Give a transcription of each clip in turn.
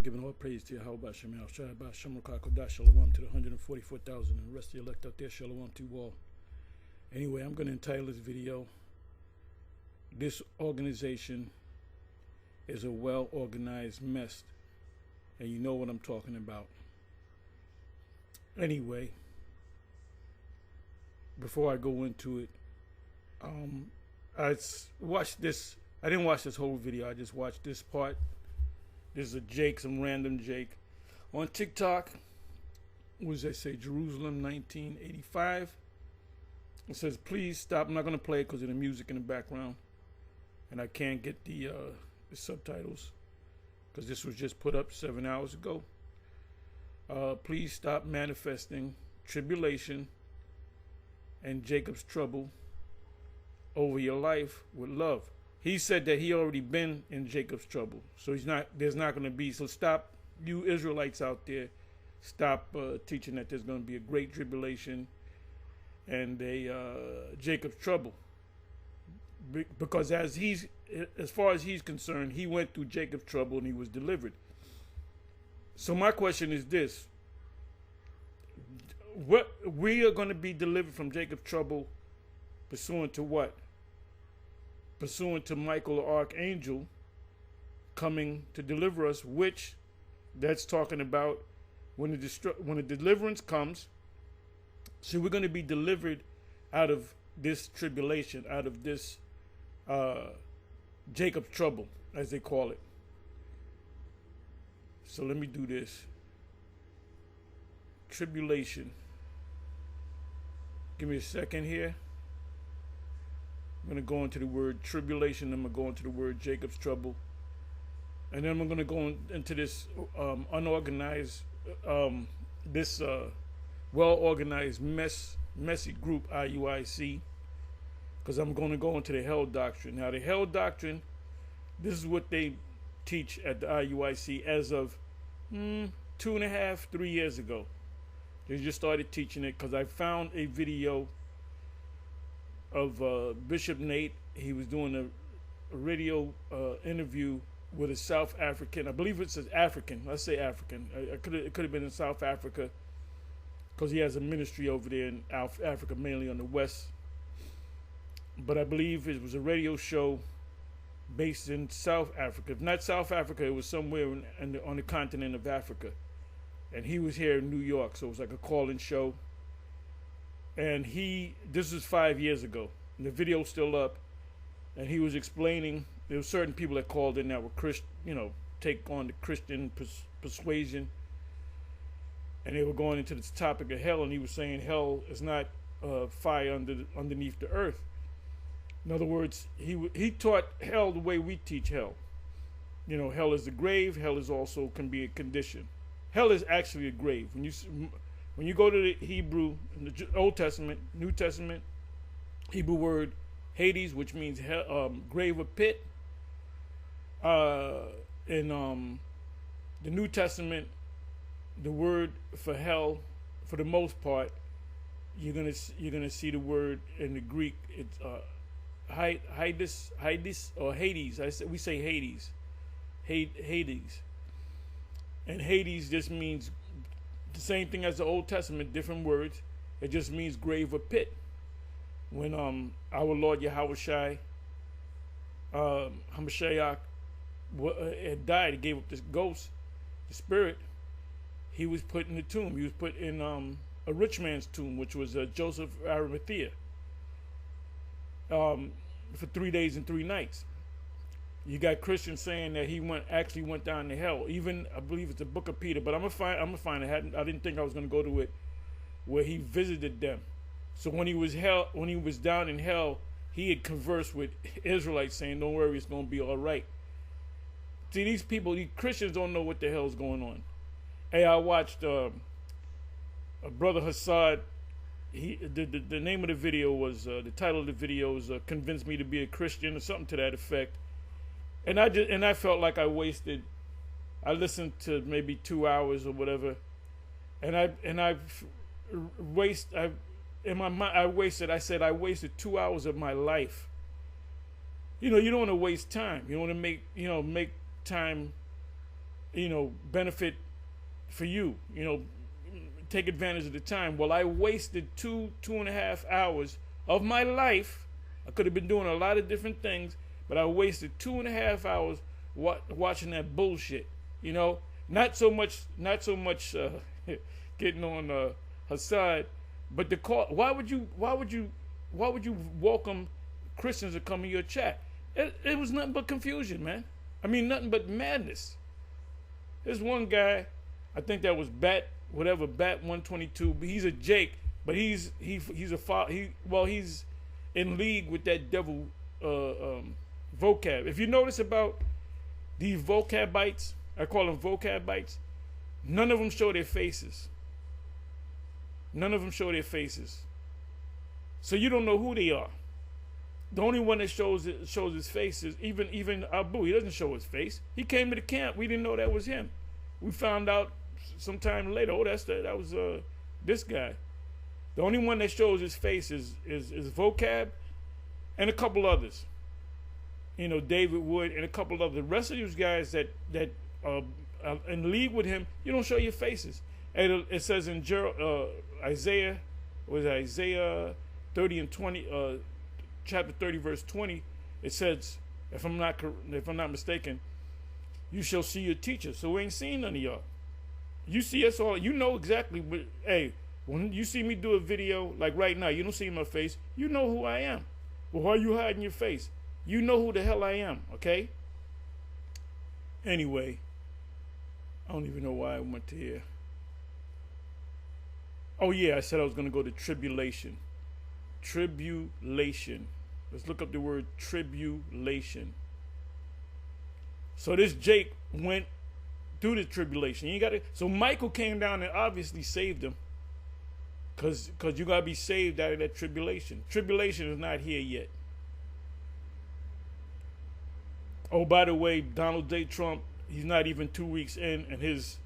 giving all praise to Yahweh Shem Al Shai Ba Shem Rakakodah Shalom to the 144,000 and the rest of the elect out there. Shalom to you all. Anyway, I'm going to entitle this video, "This Organization is a Well-Organized Mess." And you know what I'm talking about. Anyway, before I go into it, I watched this. I didn't watch this whole video. I just watched this part. This is a Jake, some random Jake. On TikTok, what does they say? Jerusalem 1985. It says, please stop. I'm not going to play it because of the music in the background. And I can't get the subtitles because this was just put up 7 hours ago. Please stop manifesting tribulation and Jacob's trouble over your life with love. He said that he already been in Jacob's trouble, so there's not going to be. So stop, you Israelites out there, stop teaching that there's going to be a great tribulation and a Jacob's trouble, because as far as he's concerned, he went through Jacob's trouble and he was delivered. So my question is this: what we are going to be delivered from Jacob's trouble, pursuant to what? Pursuant to Michael the Archangel coming to deliver us, which that's talking about when the deliverance comes. So we're going to be delivered out of this tribulation, out of this Jacob's trouble, as they call it. So let me do this. Tribulation. Give me a second here. I'm going to go into the word tribulation. I'm going to go into the word Jacob's trouble. And then I'm going to go into this unorganized, this well-organized, messy group, IUIC, because I'm going to go into the hell doctrine. Now, the hell doctrine, this is what they teach at the IUIC as of 2.5, 3 years ago. They just started teaching it because I found a video of Bishop Nate. He was doing a radio interview with a South African. I believe it says African. Let's say African. It could have been in South Africa because he has a ministry over there in Africa, mainly on the west. But I believe it was a radio show based in South Africa. If not South Africa, it was somewhere on the continent of Africa. And he was here in New York, so it was like a call-in show. And this was 5 years ago, and the video's still up, and he was explaining, there were certain people that called in that were Christian, take on the Christian persuasion, and they were going into this topic of hell, and he was saying hell is not fire underneath the earth. In other words, he taught hell the way we teach hell. Hell is the grave. Hell is also can be a condition. Hell is actually a grave. When you go to the Hebrew, in the Old Testament, New Testament, Hebrew word Hades, which means grave or pit. In the New Testament, the word for hell, for the most part, you're gonna see the word in the Greek. It's Hades or Hades. We say Hades, Hades, and Hades just means the same thing as the Old Testament, different words. It just means grave or pit. When our Lord Yahweh Shai, Hamashiach, had died, he gave up this ghost, the spirit, he was put in the tomb. He was put in a rich man's tomb, which was Joseph Arimathea, for 3 days and 3 nights. You got Christians saying that he actually went down to hell. Even I believe it's the Book of Peter, but I'm gonna find it. I didn't think I was gonna go to it, where he visited them. So when he was down in hell, he had conversed with Israelites, saying, "Don't worry, it's gonna be all right." See, these Christians don't know what the hell's going on. Hey, I watched a Brother Hassad. The name of the video was the title of the video was "Convince Me to Be a Christian" or something to that effect. And I felt like I listened to maybe 2 hours or whatever, I said I wasted 2 hours of my life. You don't want to waste time. You want to make time benefit for you. Take advantage of the time. Well, I wasted 2.5 hours of my life. I could have been doing a lot of different things, but I wasted 2.5 hours watching that bullshit. Not so much getting on her side, but the call. Why would you welcome Christians to come in your chat? It was nothing but confusion, man. I mean, nothing but madness. There's one guy, I think that was Bat 122, but he's a Jake, but he's in league with that devil vocab. If you notice about these vocab bites, I call them vocab bites, none of them show their faces. None of them show their faces. So you don't know who they are. The only one that shows his face is even Abu. He doesn't show his face. He came to the camp. We didn't know that was him. We found out sometime later. Oh, that was this guy. The only one that shows his face is vocab, and a couple others. David Wood and a couple of the rest of these guys that in league with him. You don't show your faces. And it says in Isaiah 30 and 20. Chapter 30, verse 20, it says, if I'm not mistaken, you shall see your teacher. So we ain't seen none of y'all. You see us all. You know exactly. Hey, when you see me do a video like right now, you don't see my face. You know who I am. Well, why are you hiding your face? You know who the hell I am. Okay. Anyway, I don't even know why I went to here. Oh yeah, I said I was gonna go to tribulation. Tribulation. Let's look up the word tribulation. So this Jake went through the tribulation. So Michael came down and obviously saved him. Cause you gotta be saved out of that tribulation. Tribulation is not here yet. Oh, by the way, Donald J. Trump, he's not even 2 weeks in, and his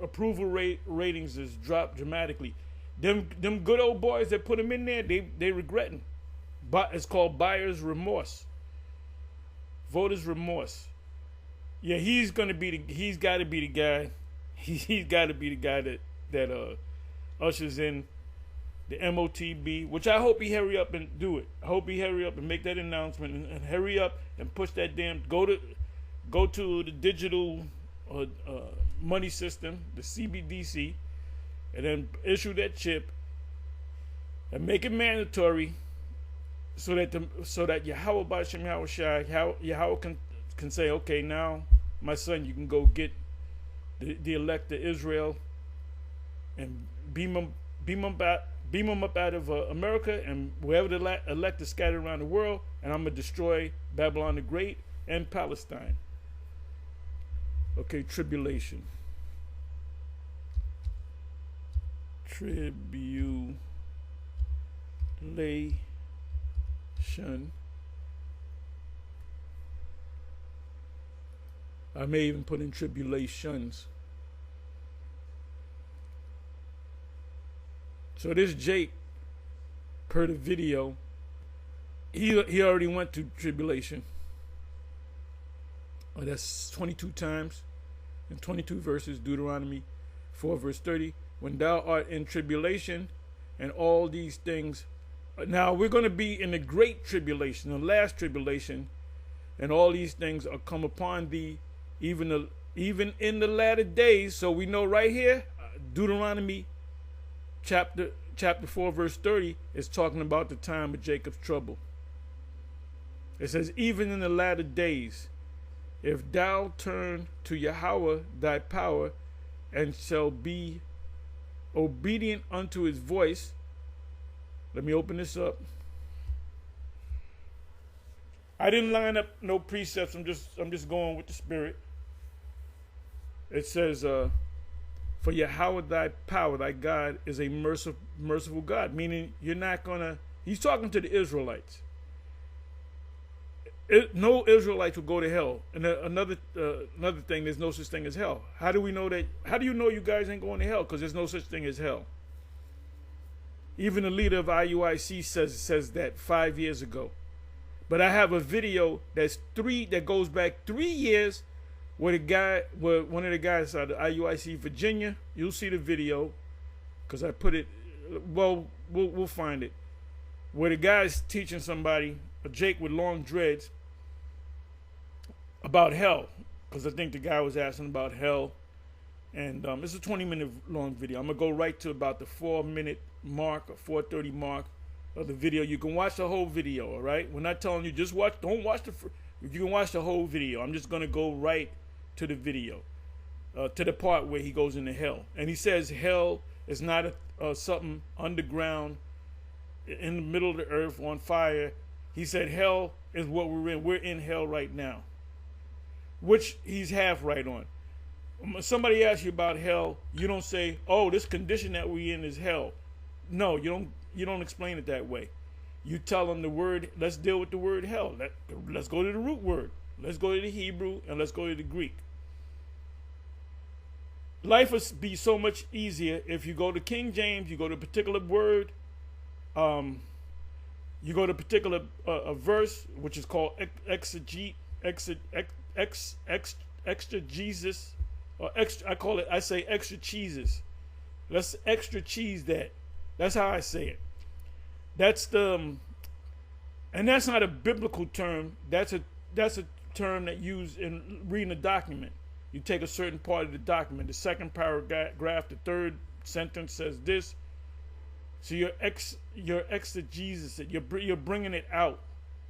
approval ratings has dropped dramatically. Them good old boys that put him in there, they regretting. But it's called buyer's remorse. Voter's remorse. Yeah, he's got to be the guy. He's got to be the guy that ushers in the MOTB, which I hope he hurry up and do it. I hope he hurry up and make that announcement and hurry up and push that damn go to the digital money system, the CBDC. And then issue that chip and make it mandatory so that Yahweh B'Shem Yahweh can say, okay, now my son, you can go get the elect of Israel and beam them up out of America and wherever the elect is scattered around the world, and I'm gonna destroy Babylon the Great and Palestine. Okay, tribulation. Tribulation. I may even put in tribulations. So this Jake, per the video, he already went through tribulation. Oh, that's 22 times in 22 verses, Deuteronomy 4 verse 30. When thou art in tribulation and all these things. Now we're going to be in the great tribulation, the last tribulation, and all these things are come upon thee, even in the latter days. So we know right here, Deuteronomy chapter 4 verse 30 is talking about the time of Jacob's trouble. It says, even in the latter days, if thou turn to Yahweh thy power, and shall be obedient unto his voice. Let me open this up. I didn't line up no precepts. I'm just going with the Spirit. It says, for Yahweh thy power, thy God, is a merciful God. Meaning you're not gonna. He's talking to the Israelites. No Israelites will go to hell. And another thing, there's no such thing as hell. How do we know that? How do you know you guys ain't going to hell? Because there's no such thing as hell. Even the leader of IUIC says that 5 years ago. But I have a video that goes back 3 years where one of the guys out of IUIC Virginia, you'll see the video, because I put it, well, we'll find it, where the guy's teaching somebody, a Jake with long dreads, about hell, because I think the guy was asking about hell, and it's a 20-minute long video. I'm gonna go right to about the 4-minute mark or 4:30 mark of the video. You can watch the whole video, all right? We're not telling you just watch. Don't watch you can watch the whole video. I'm just gonna go right to the video, to the part where he goes into hell, and he says hell is not something underground in the middle of the earth on fire. He said hell is what we're in. We're in hell right now, which he's half right on. Somebody asks you about hell, you don't say, "Oh, this condition that we're in is hell." No, you don't explain it that way. You tell them the word. Let's deal with the word hell. Let's go to the root word. Let's go to the Hebrew and let's go to the Greek. Life would be so much easier if you go to King James. You go to a particular word. You go to a particular verse, which is called exegesis. Or extra, I say extra cheeses. Let's extra cheese that. That's how I say it. That's and that's not a biblical term. That's a term that used in reading a document. You take a certain part of the document. The second paragraph, the third sentence says this. So your exegesis, you're bringing it out,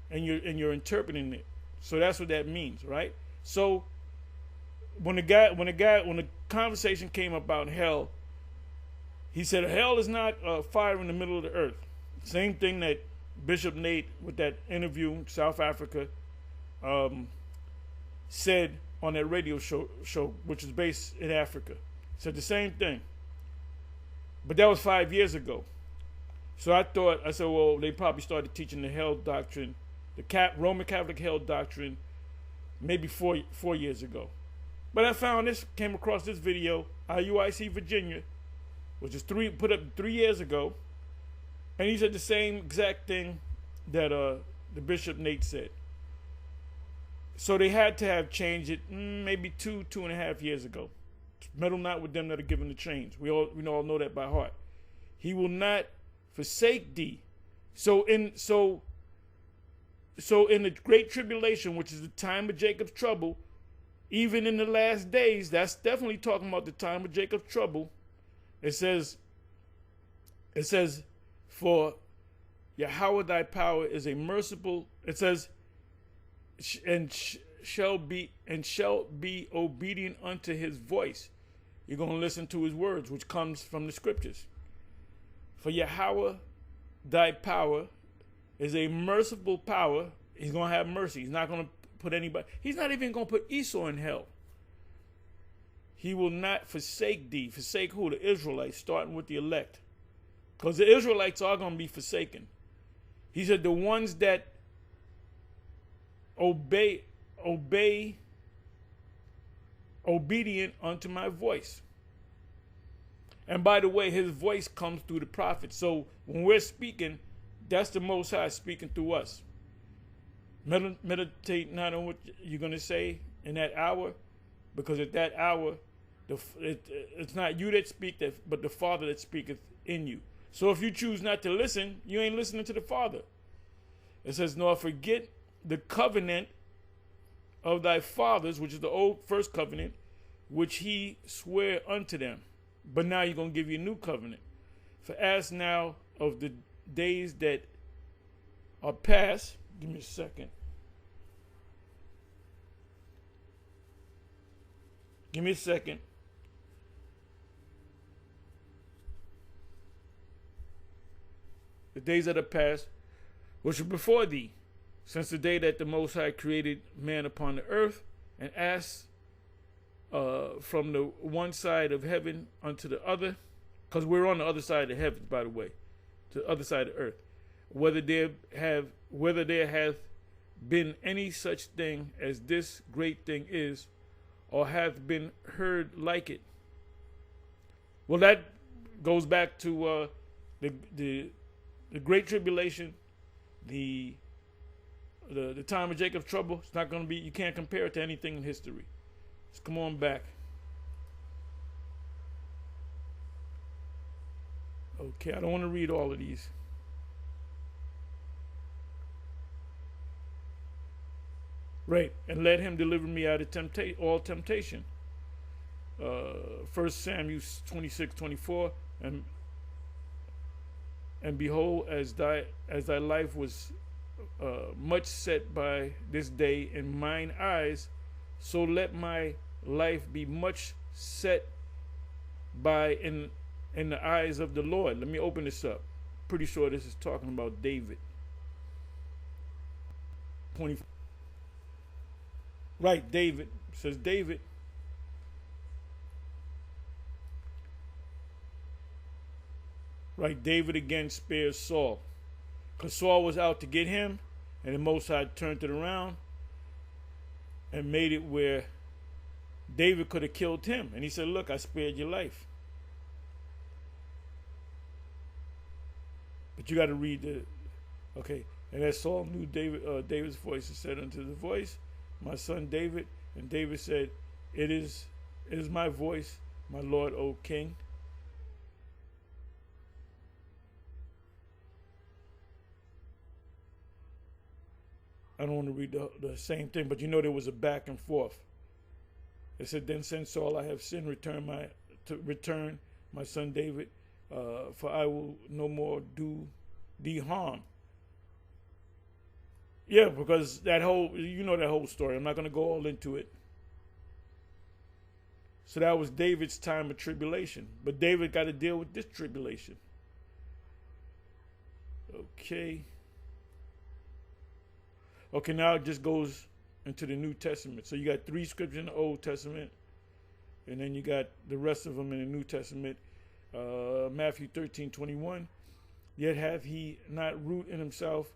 and you're interpreting it. So that's what that means, right? So when the conversation came about hell, he said hell is not fire in the middle of the earth. Same thing that Bishop Nate with that interview in South Africa said on that radio show, which is based in Africa. Said the same thing. But that was 5 years ago. So I said, well, they probably started teaching the hell doctrine, the Roman Catholic hell doctrine, maybe four years ago. But I came across this video, IUIC Virginia, which is put up 3 years ago, and he said the same exact thing that the Bishop Nate said. So they had to have changed it maybe 2.5 years ago. Meddle not with them that are given the change. We all know that by heart. He will not forsake thee. So in the great tribulation, which is the time of Jacob's trouble, even in the last days, that's definitely talking about the time of Jacob's trouble. It says, for Yahweh thy power is a merciful, it says, shall be obedient unto his voice. You're going to listen to his words, which comes from the scriptures. For Yahweh thy power is a merciful power. He's going to have mercy. He's not going to put anybody. He's not even going to put Esau in hell. He will not forsake thee. Forsake who? The Israelites, starting with the elect. Because the Israelites are going to be forsaken. He said the ones that obedient unto my voice. And by the way, his voice comes through the prophets. So when we're speaking, that's the Most High speaking through us. Meditate not on what you're going to say in that hour, because at that hour, it's not you that speak, but the Father that speaketh in you. So if you choose not to listen, you ain't listening to the Father. It says, nor forget the covenant of thy fathers, which is the old first covenant, which he sware unto them. But now you're going to give you a new covenant. For as now of the days that are past, give me a second. Give me a second. The days that are past, which were before thee, since the day that the Most High created man upon the earth, and asked from the one side of heaven unto the other, because we're on the other side of the heavens, by the way, to the other side of the earth, whether there hath been any such thing as this great thing is, or hath been heard like it. Well, that goes back to the great tribulation, the time of Jacob's trouble. It's not going to be. You can't compare it to anything in history. Let's come on back. Okay, I don't want to read all of these. Right, and let him deliver me out of all temptation. 1 Samuel 26:24, and behold, as thy life was much set by this day in mine eyes, so let my life be much set by in the eyes of the Lord. Let me open this up. Pretty sure this is talking about David. 20. Right, David. It says David. Right, David again spares Saul. Because Saul was out to get him, and the Most High turned it around and made it where David could have killed him. And he said, look, I spared your life. But you got to read the, okay. And as Saul knew David's voice, and said unto the voice, my son David. And David said, it is my voice, my Lord, O King. I don't want to read the same thing, but you know there was a back and forth. It said, then since Saul, I have sinned, return my son David, for I will no more do thee harm. Yeah, because that whole, you know that whole story. I'm not going to go all into it. So that was David's time of tribulation. But David got to deal with this tribulation. Okay. Okay, now it just goes into the New Testament. So you got 3 scriptures in the Old Testament, and then you got the rest of them in the New Testament. Matthew 13:21. Yet hath he not root in himself,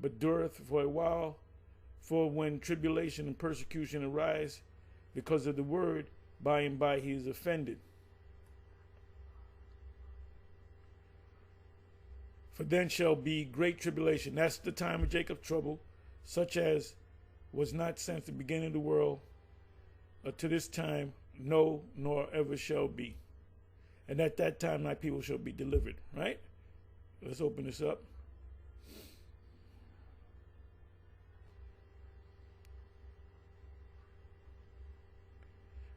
but dureth for a while. For when tribulation and persecution arise because of the word, by and by he is offended. For then shall be great tribulation. That's the time of Jacob's trouble, such as was not since the beginning of the world to this time, no, nor ever shall be. And at that time my people shall be delivered. Right? Let's open this up.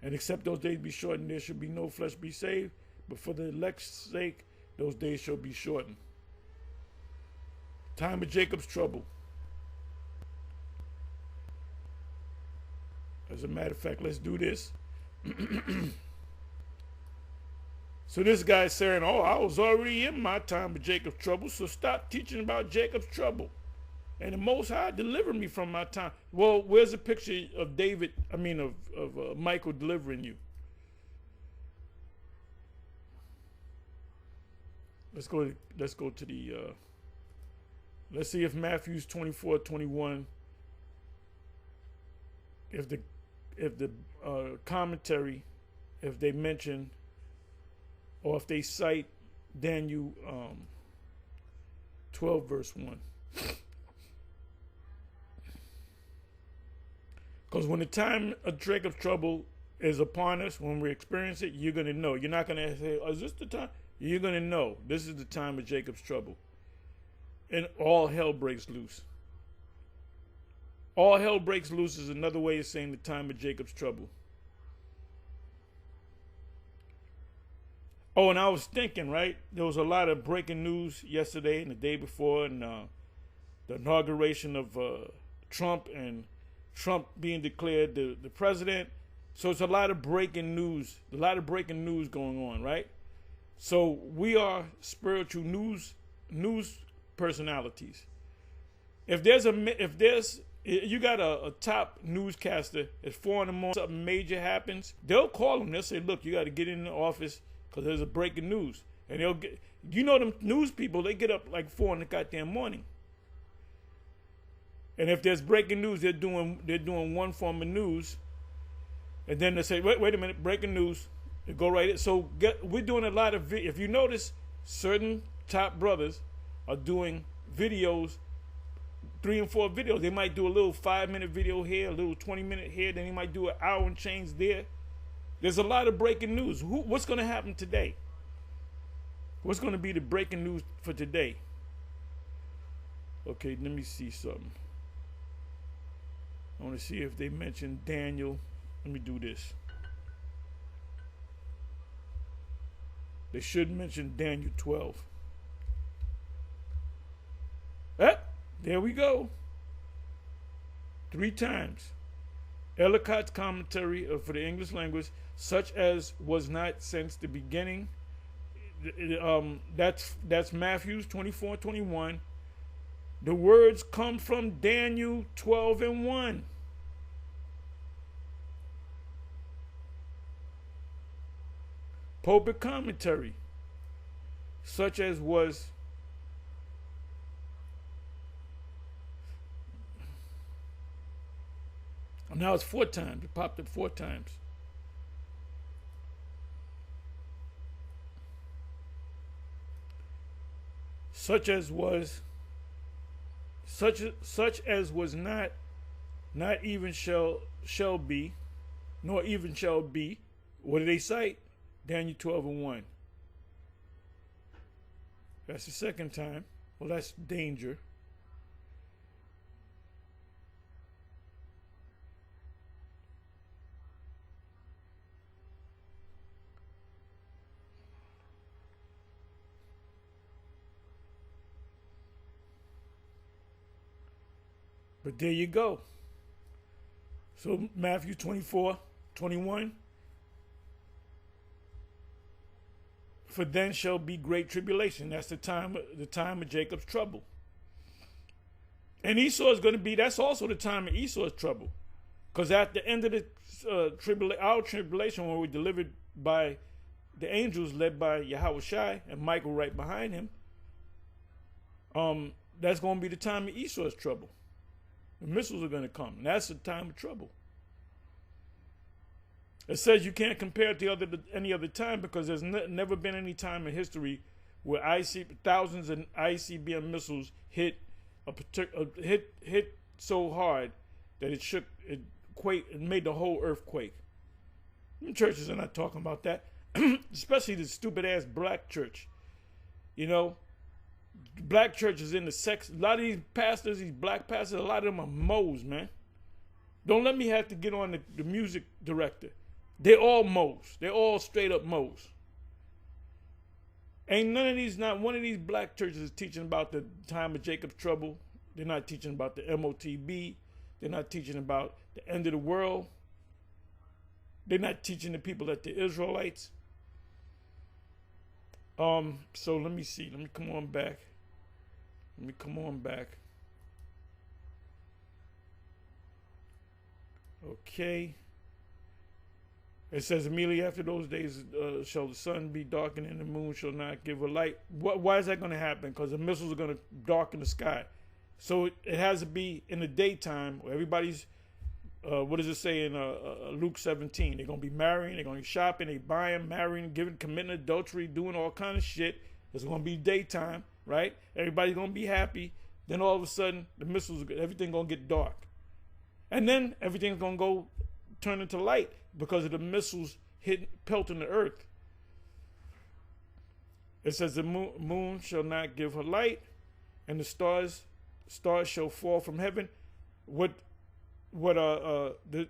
And except those days be shortened, there shall be no flesh be saved. But for the elect's sake, those days shall be shortened. Time of Jacob's trouble. As a matter of fact, let's do this. So this guy's saying, oh, I was already in my time of Jacob's trouble, so stop teaching about Jacob's trouble. And the Most High delivered me from my time. Well, where's the picture of David, of Michael delivering you? Let's go to the, let's see if Matthew's 24:21, if the commentary, if they mention, or if they cite Daniel 12 verse 1. Because when the time of Jacob's trouble is upon us, when we experience it, you're going to know. You're not going to say, oh, is this the time? You're going to know this is the time of Jacob's trouble. And all hell breaks loose. All hell breaks loose is another way of saying the time of Jacob's trouble. Oh, and I was thinking, right? There was a lot of breaking news yesterday and the day before, and the inauguration of Trump, and Trump being declared the president. So it's a lot of breaking news, going on, right? So we are spiritual news personalities. If you got a top newscaster at 4 in the morning, something major happens, they'll call them. They'll say, look, you got to get in the office because there's a breaking news. And they'll get, them news people, they get up like 4 in the goddamn morning. And if there's breaking news, they're doing one form of news. And then they say, wait a minute, breaking news. They go right in. So we're doing a lot of, if you notice, certain top brothers are doing videos 3 and 4 videos. They might do a little 5-minute video here, a little 20-minute here, then they might do an hour and change there. There's a lot of breaking news. What's going to happen today? What's going to be the breaking news for today? Okay, let me see something. I want to see if they mention Daniel. Let me do this. They should mention Daniel 12. There we go. 3 times. Ellicott's commentary for the English language, such as was not since the beginning. That's Matthew 24:21. The words come from Daniel 12:1. Pulpit commentary, such as was. Now it's 4 times. It popped up 4 times. Such as was not even shall be, nor even shall be. What do they cite? Daniel 12:1. That's the second time. Well, that's danger. But there you go. So Matthew 24:21. For then shall be great tribulation. That's the time of Jacob's trouble. And Esau is going to be, that's also the time of Esau's trouble. Because at the end of the our tribulation, when we're delivered by the angels led by Yahweh Shai and Michael right behind him, that's going to be the time of Esau's trouble. The missiles are going to come. And that's the time of trouble. It says you can't compare it to any other time because there's never been any time in history where thousands of ICBM missiles hit hit so hard that it shook, it made the whole earth quake. Churches are not talking about that, especially the stupid ass black church. You know, black churches in the sex. A lot of these pastors, these black pastors, a lot of them are moles, man. Don't let me have to get on the music director. They're all moles. They're all straight up moles. Ain't not one of these black churches is teaching about the time of Jacob's trouble. They're not teaching about the MOTB. They're not teaching about the end of the world. They're not teaching the people that the Israelites. So let me see. Let me come on back. Okay. It says immediately after those days shall the sun be darkened and the moon shall not give a light. Why is that going to happen? Because the missiles are going to darken the sky. So it has to be in the daytime where everybody's, what does it say in Luke 17? They're going to be marrying, they're going to be shopping, they buying, marrying, committing adultery, doing all kind of shit. It's going to be daytime, right? Everybody's going to be happy. Then all of a sudden, the missiles, everything going to get dark. And then everything's going to go turn into light because of the missiles pelting the earth. It says the moon shall not give her light, and the stars shall fall from heaven.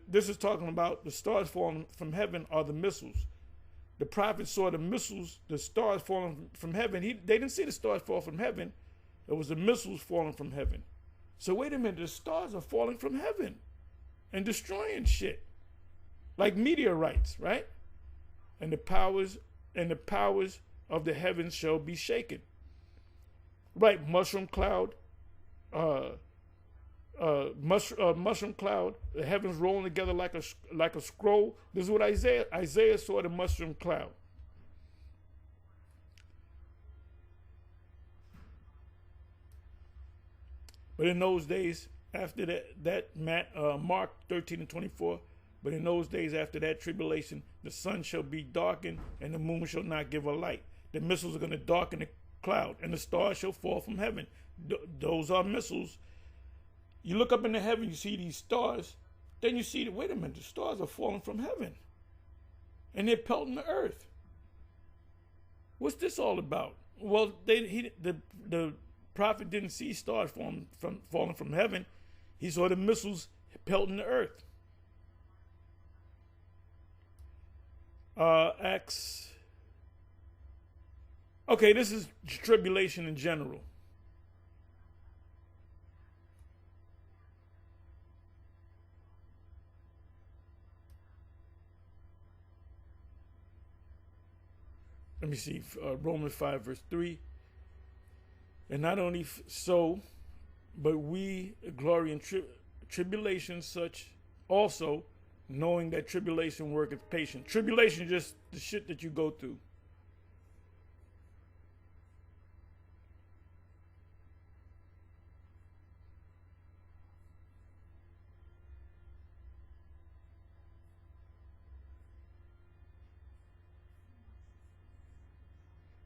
This is talking about the stars falling from heaven are the missiles. The prophet saw the missiles, the stars falling from heaven. They didn't see the stars fall from heaven. It was the missiles falling from heaven. So wait a minute, the stars are falling from heaven and destroying shit. Like meteorites, right? And the powers of the heavens shall be shaken. Right, mushroom cloud, mushroom cloud, the heavens rolling together like a scroll. This is what Isaiah saw, the mushroom cloud. But in those days, after Mark 13:24. But in those days after that tribulation, the sun shall be darkened and the moon shall not give a light. The missiles are going to darken the cloud and the stars shall fall from heaven. Those are missiles You look up in the heaven, you see these stars. Then you see that, wait a minute, the stars are falling from heaven. And they're pelting the earth. What's this all about? Well, the prophet didn't see stars falling from heaven. He saw the missiles pelting the earth. Acts. Okay, this is tribulation in general. Let me see, Romans 5 verse 3. And not only so, but we glory in tribulation such also, knowing that tribulation worketh patience. Tribulation is just the shit that you go through.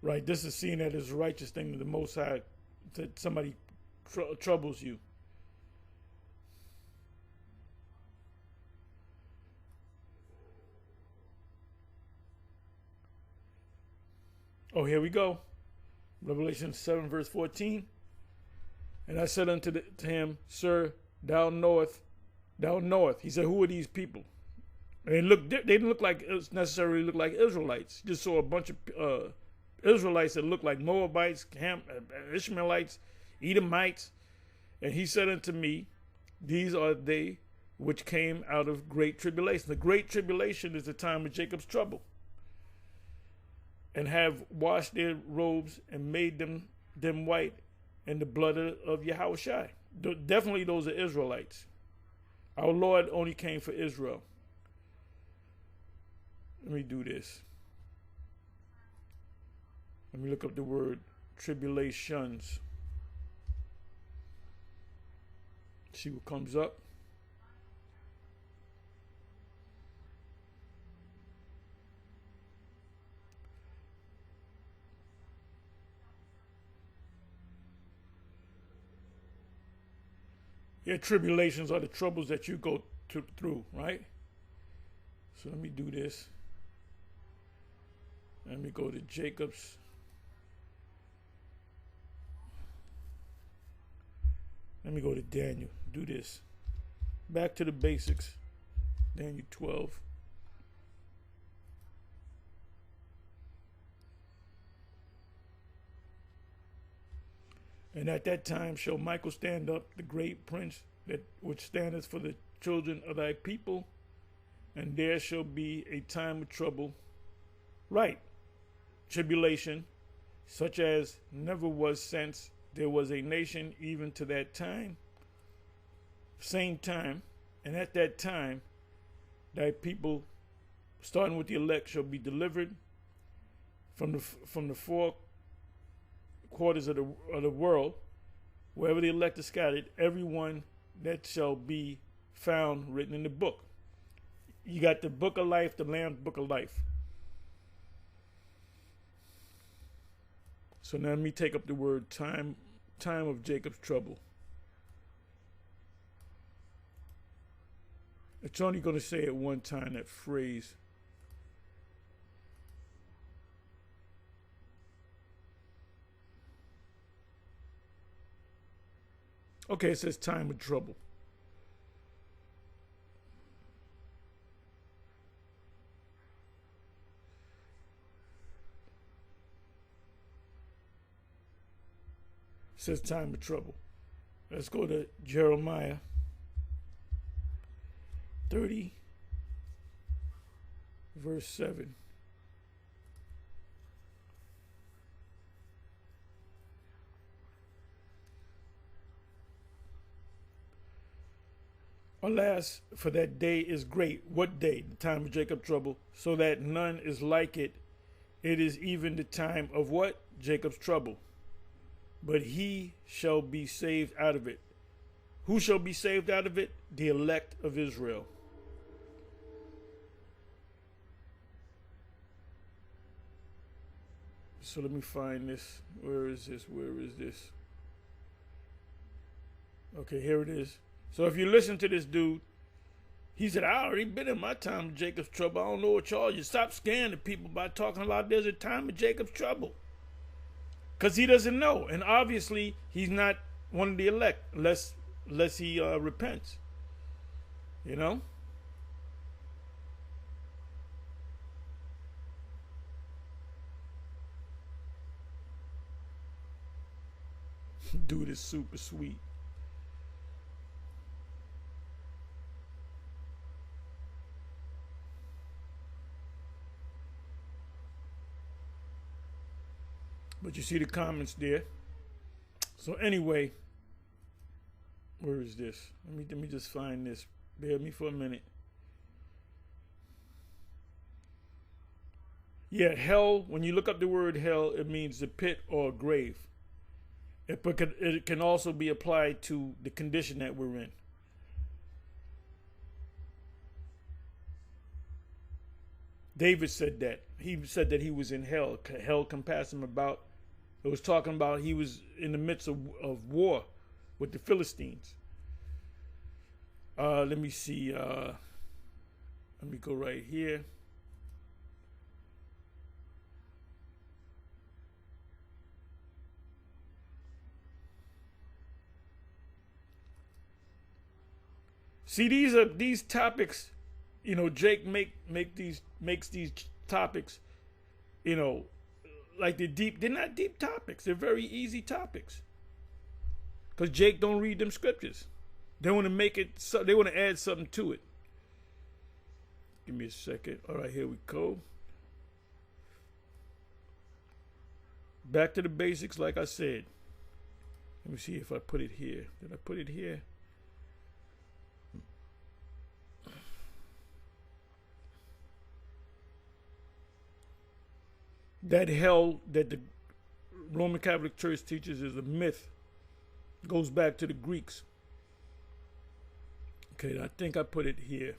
Right, this is seen as a righteous thing to the Most High, that somebody troubles you. Oh, here we go. Revelation 7 verse 14. And I said unto him, Sir, thou knowest. He said, who are these people? And they didn't look like necessarily look like Israelites. You just saw a bunch of Israelites that looked like Moabites, Ishmaelites, Edomites. And he said unto me, these are they which came out of great tribulation. The great tribulation is the time of Jacob's trouble. And have washed their robes and made them white in the blood of Yahushua. Definitely those are Israelites. Our Lord only came for Israel. Let me do this. Let me look up the word tribulations. See what comes up. Yeah, tribulations are the troubles that you go through, right? So let me do this. Let me go to Jacob's. Let me go to Daniel. Do this. Back to the basics. Daniel 12. And at that time shall Michael stand up, the great prince, that which standeth for the children of thy people, and there shall be a time of trouble, right, tribulation, such as never was since there was a nation even to that time, same time, and at that time thy people, starting with the elect, shall be delivered from the four quarters of the world, wherever the elect are scattered, everyone that shall be found written in the book. You got the book of life, the Lamb's book of life. So now let me take up the word time of Jacob's trouble. It's only going to say it one time, that phrase. Okay, it says time of trouble. It says time of trouble. Let's go to Jeremiah 30, verse 7. Alas, for that day is great. What day? The time of Jacob's trouble, so that none is like it. It is even the time of what? Jacob's trouble. But he shall be saved out of it. Who shall be saved out of it? The elect of Israel. So let me find this. Where is this? Okay, here it is. So if you listen to this dude, he said, I already been in my time of Jacob's trouble. I don't know what y'all. You stop scaring the people by talking about there's a time of Jacob's trouble. Because he doesn't know. And obviously, he's not one of the elect unless he repents. You know? Dude is super sweet. But you see the comments there. So anyway, where is this? Let me just find this. Bear with me for a minute. Yeah, hell, when you look up the word hell, it means the pit or grave. It can also be applied to the condition that we're in. David said that. He said that he was in hell. Hell compassed him about. It was talking about he was in the midst of war with the Philistines. Let me see. Let me go right here. See, these topics, you know, Jake makes these topics, you know, like they're not deep topics. They're very easy topics. Because Jake don't read them scriptures. They want to make it, so they want to add something to it. Give me a second. All right, here we go. Back to the basics, like I said. Let me see if I put it here. Did I put it here? That hell that the Roman Catholic Church teaches is a myth. Goes back to the Greeks. Okay, I think I put it here.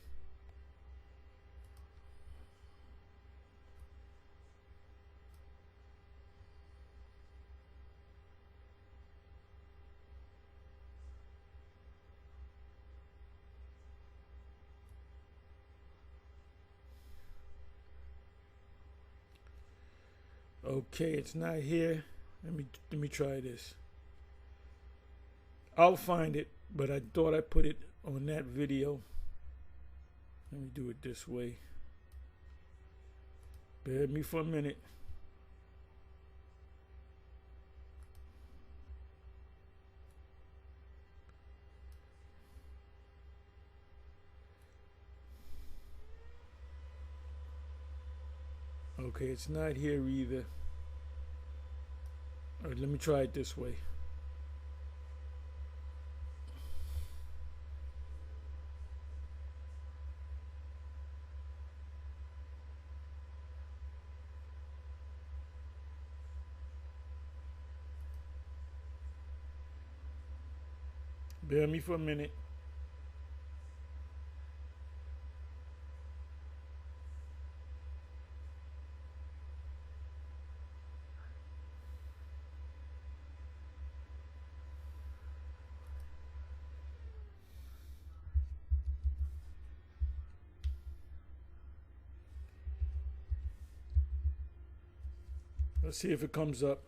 Okay, it's not here. Let me try this. I'll find it, but I thought I put it on that video. Let me do it this way. Bear with me for a minute. Okay, it's not here either. All right, let me try it this way. Bear with me for a minute. Let's see if it comes up.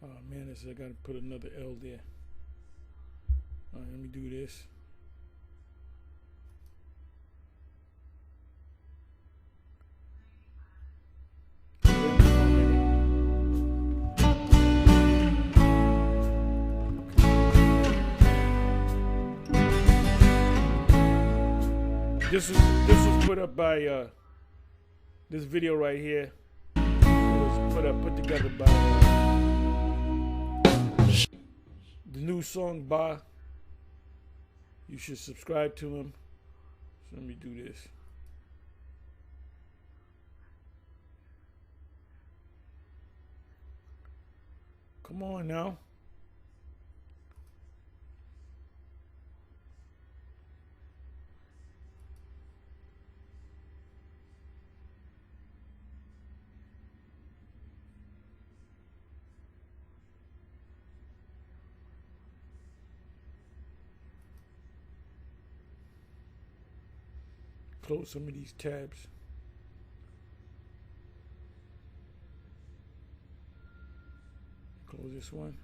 Oh man, I gotta put another L there. All right, let me do this. This was put up by this video right here. Put together by the new song Ba. You should subscribe to him. So let me do this. Come on now. Close some of these tabs. Close this one.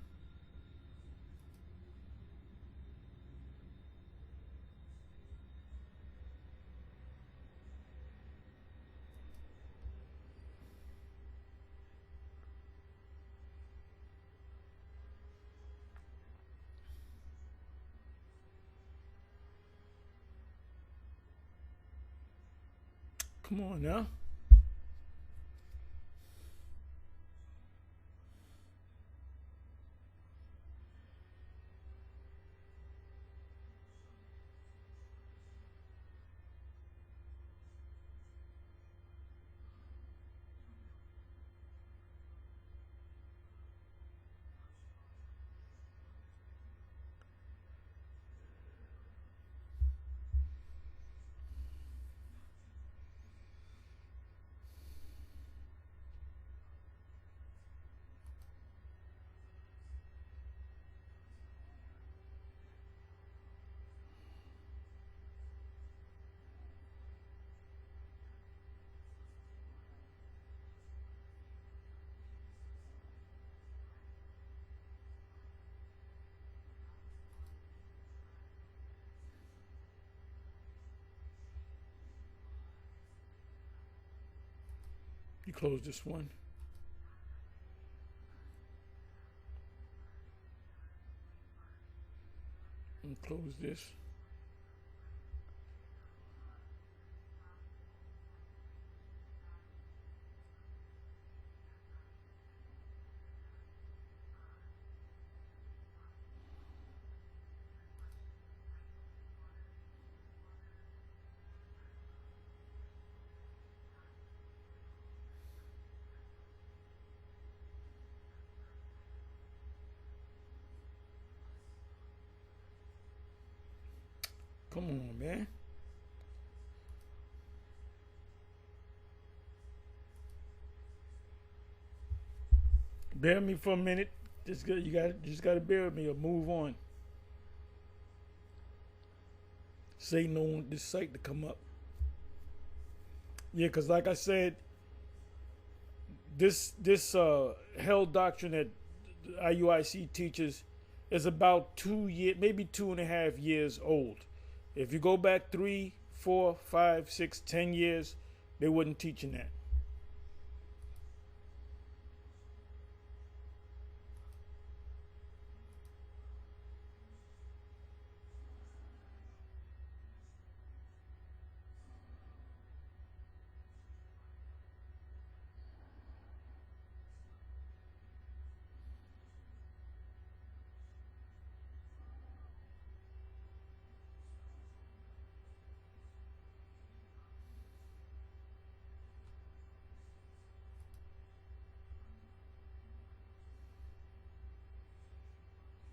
Come on now. You close this one. And close this. Come on, man. Bear with me for a minute. Just gotta bear with me or move on. Satan don't want this site to come up. Yeah, because like I said, this hell doctrine that IUIC teaches is about 2 years, maybe 2.5 years old. If you go back 3, 4, 5, 6, 10 years, they wasn't teaching that.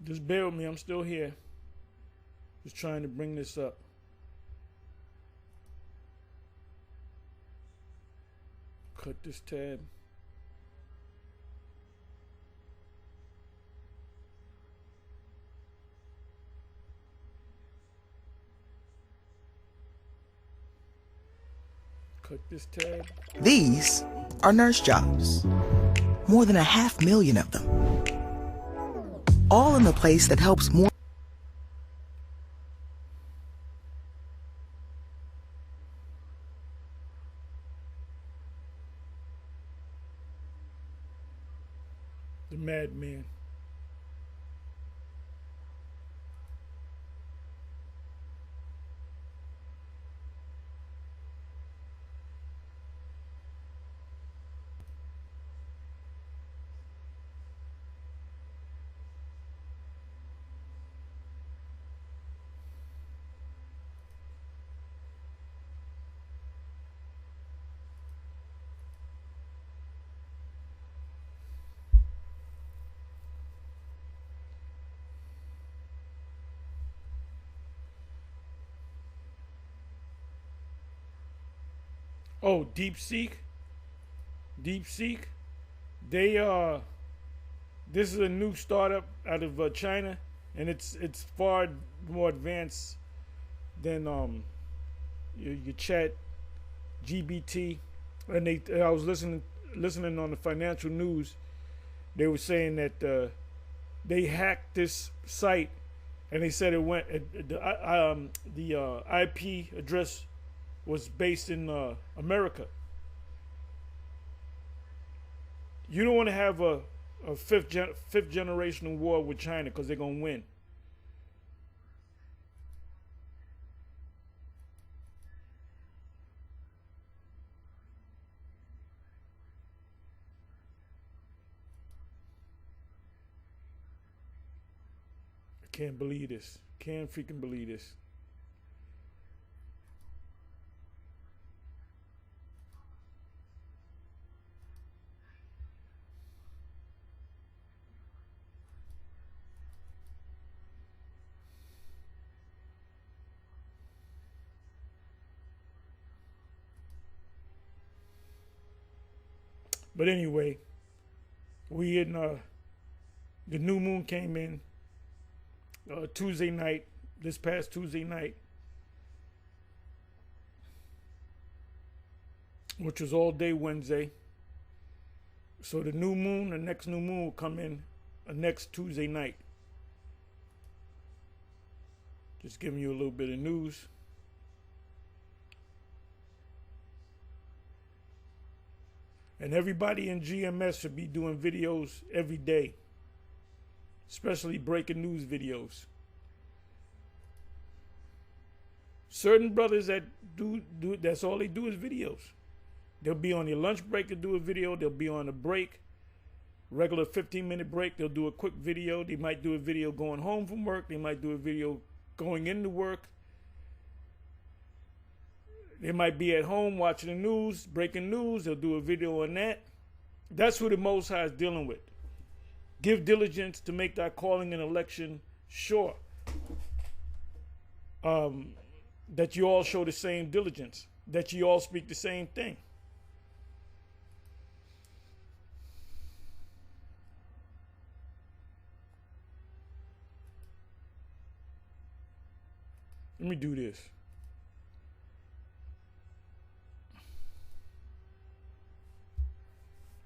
Just bear with me, I'm still here. Just trying to bring this up. Cut this tab. Cut this tab. These are nurse jobs. More than 500,000 of them. All in the place that helps more. The madman. Oh, DeepSeek. DeepSeek. They this is a new startup out of China, and it's far more advanced than your chat GBT, and I was listening on the financial news. They were saying that they hacked this site, and they said it went the IP address was based in America. You don't want to have a fifth generational war with China because they're gonna win. I can't believe this. Can't freaking believe this. But anyway, we in the new moon came in Tuesday night, this past Tuesday night, which was all day Wednesday. So the new moon, the next new moon will come in next Tuesday night. Just giving you a little bit of news. And everybody in GMS should be doing videos every day, especially breaking news videos. Certain brothers that do that's all they do is videos. They'll be on their lunch break to do a video. They'll be on a break, regular 15-minute break. They'll do a quick video. They might do a video going home from work. They might do a video going into work. They might be at home watching the news, breaking news. They'll do a video on that. That's who the Most High is dealing with. Give diligence to make thy calling and election sure. That you all show the same diligence. That you all speak the same thing. Let me do this.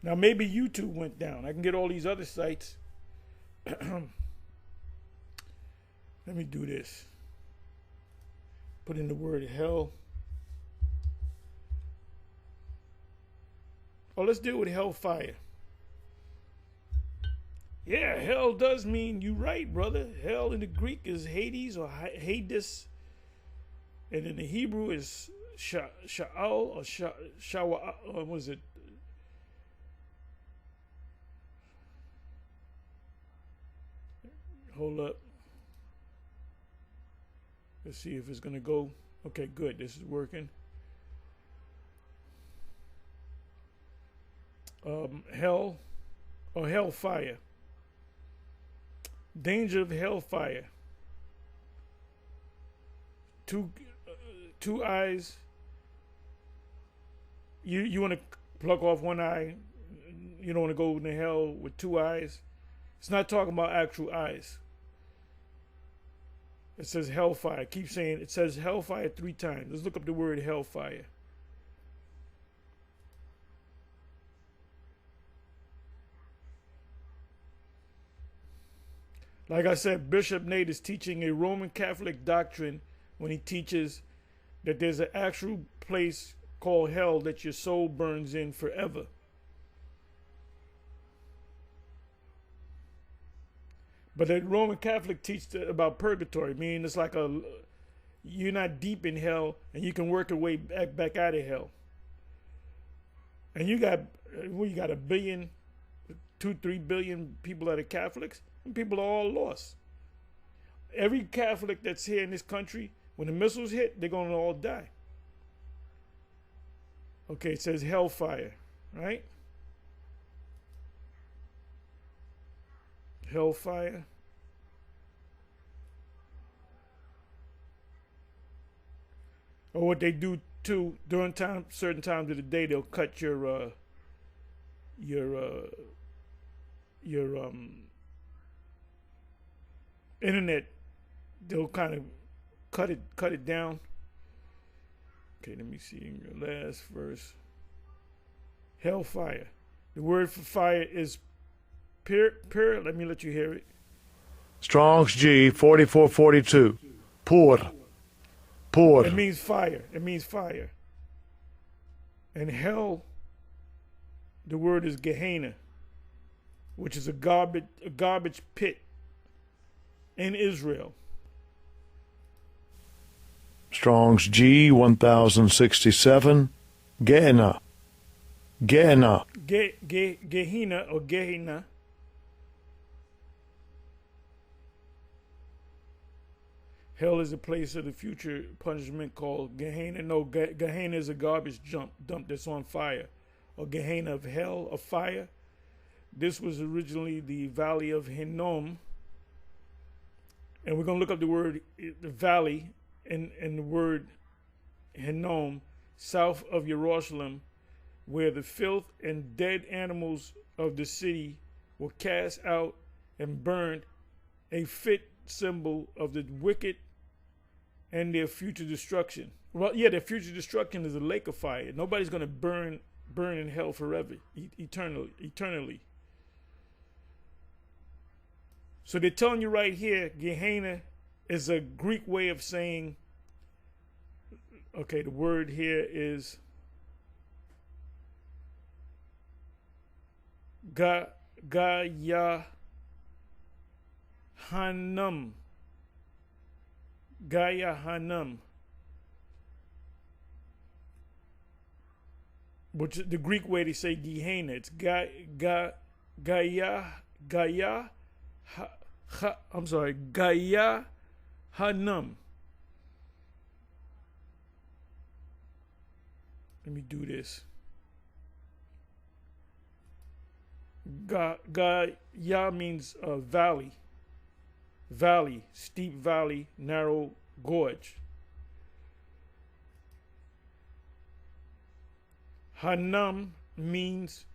Now maybe YouTube went down. I can get all these other sites. Let me do this. Put in the word hell. Oh, let's deal with hellfire. Yeah, hell does mean you right, brother. Hell in the Greek is Hades or Hades. And in the Hebrew is Sha'al or Shawa, or what is it? Hold up. Let's see if it's gonna go. Okay, good. This is working. Hell or hellfire. Danger of hellfire. Two eyes. You want to pluck off one eye. You don't want to go into hell with two eyes. It's not talking about actual eyes. It says hellfire. Keep saying it says hellfire 3 times. Let's look up the word hellfire. Like I said, Bishop Nate is teaching a Roman Catholic doctrine when he teaches that there's an actual place called hell that your soul burns in forever. But the Roman Catholic teaches about purgatory, meaning it's like you're not deep in hell and you can work your way back out of hell. And you got a billion, 2-3 billion people that are Catholics, and people are all lost. Every Catholic that's here in this country, when the missiles hit, they're going to all die. Okay, it says hellfire, right? Hellfire. Or what they do too during certain times of the day, they'll cut your internet. They'll kind of cut it down. Okay, let me see in your last verse. Hellfire. The word for fire is pur. Let me let you hear it. Strong's G 4442. Pur. It means fire. It means fire. And hell, the word is Gehenna, which is a garbage pit in Israel. Strong's G 1067. Gehenna. Gehenna. Gehenna or Gehenna. Hell is a place of the future punishment called Gehenna. No, Gehenna is a garbage dump that's on fire. Or Gehenna of hell, of fire. This was originally the valley of Hinnom. And we're going to look up the word the valley and the word Hinnom, south of Jerusalem, where the filth and dead animals of the city were cast out and burned, a fit symbol of the wicked and their future destruction. Well, yeah, their future destruction is a lake of fire. Nobody's going to burn in hell forever, eternally. So they're telling you right here, Gehenna is a Greek way of saying, okay, the word here is Gayahanum. Gayahanum. Which is the Greek way they say Gehenna. It's Gayahanum. Let me do this. Gaya means valley. Valley, steep valley, narrow gorge. Hanum means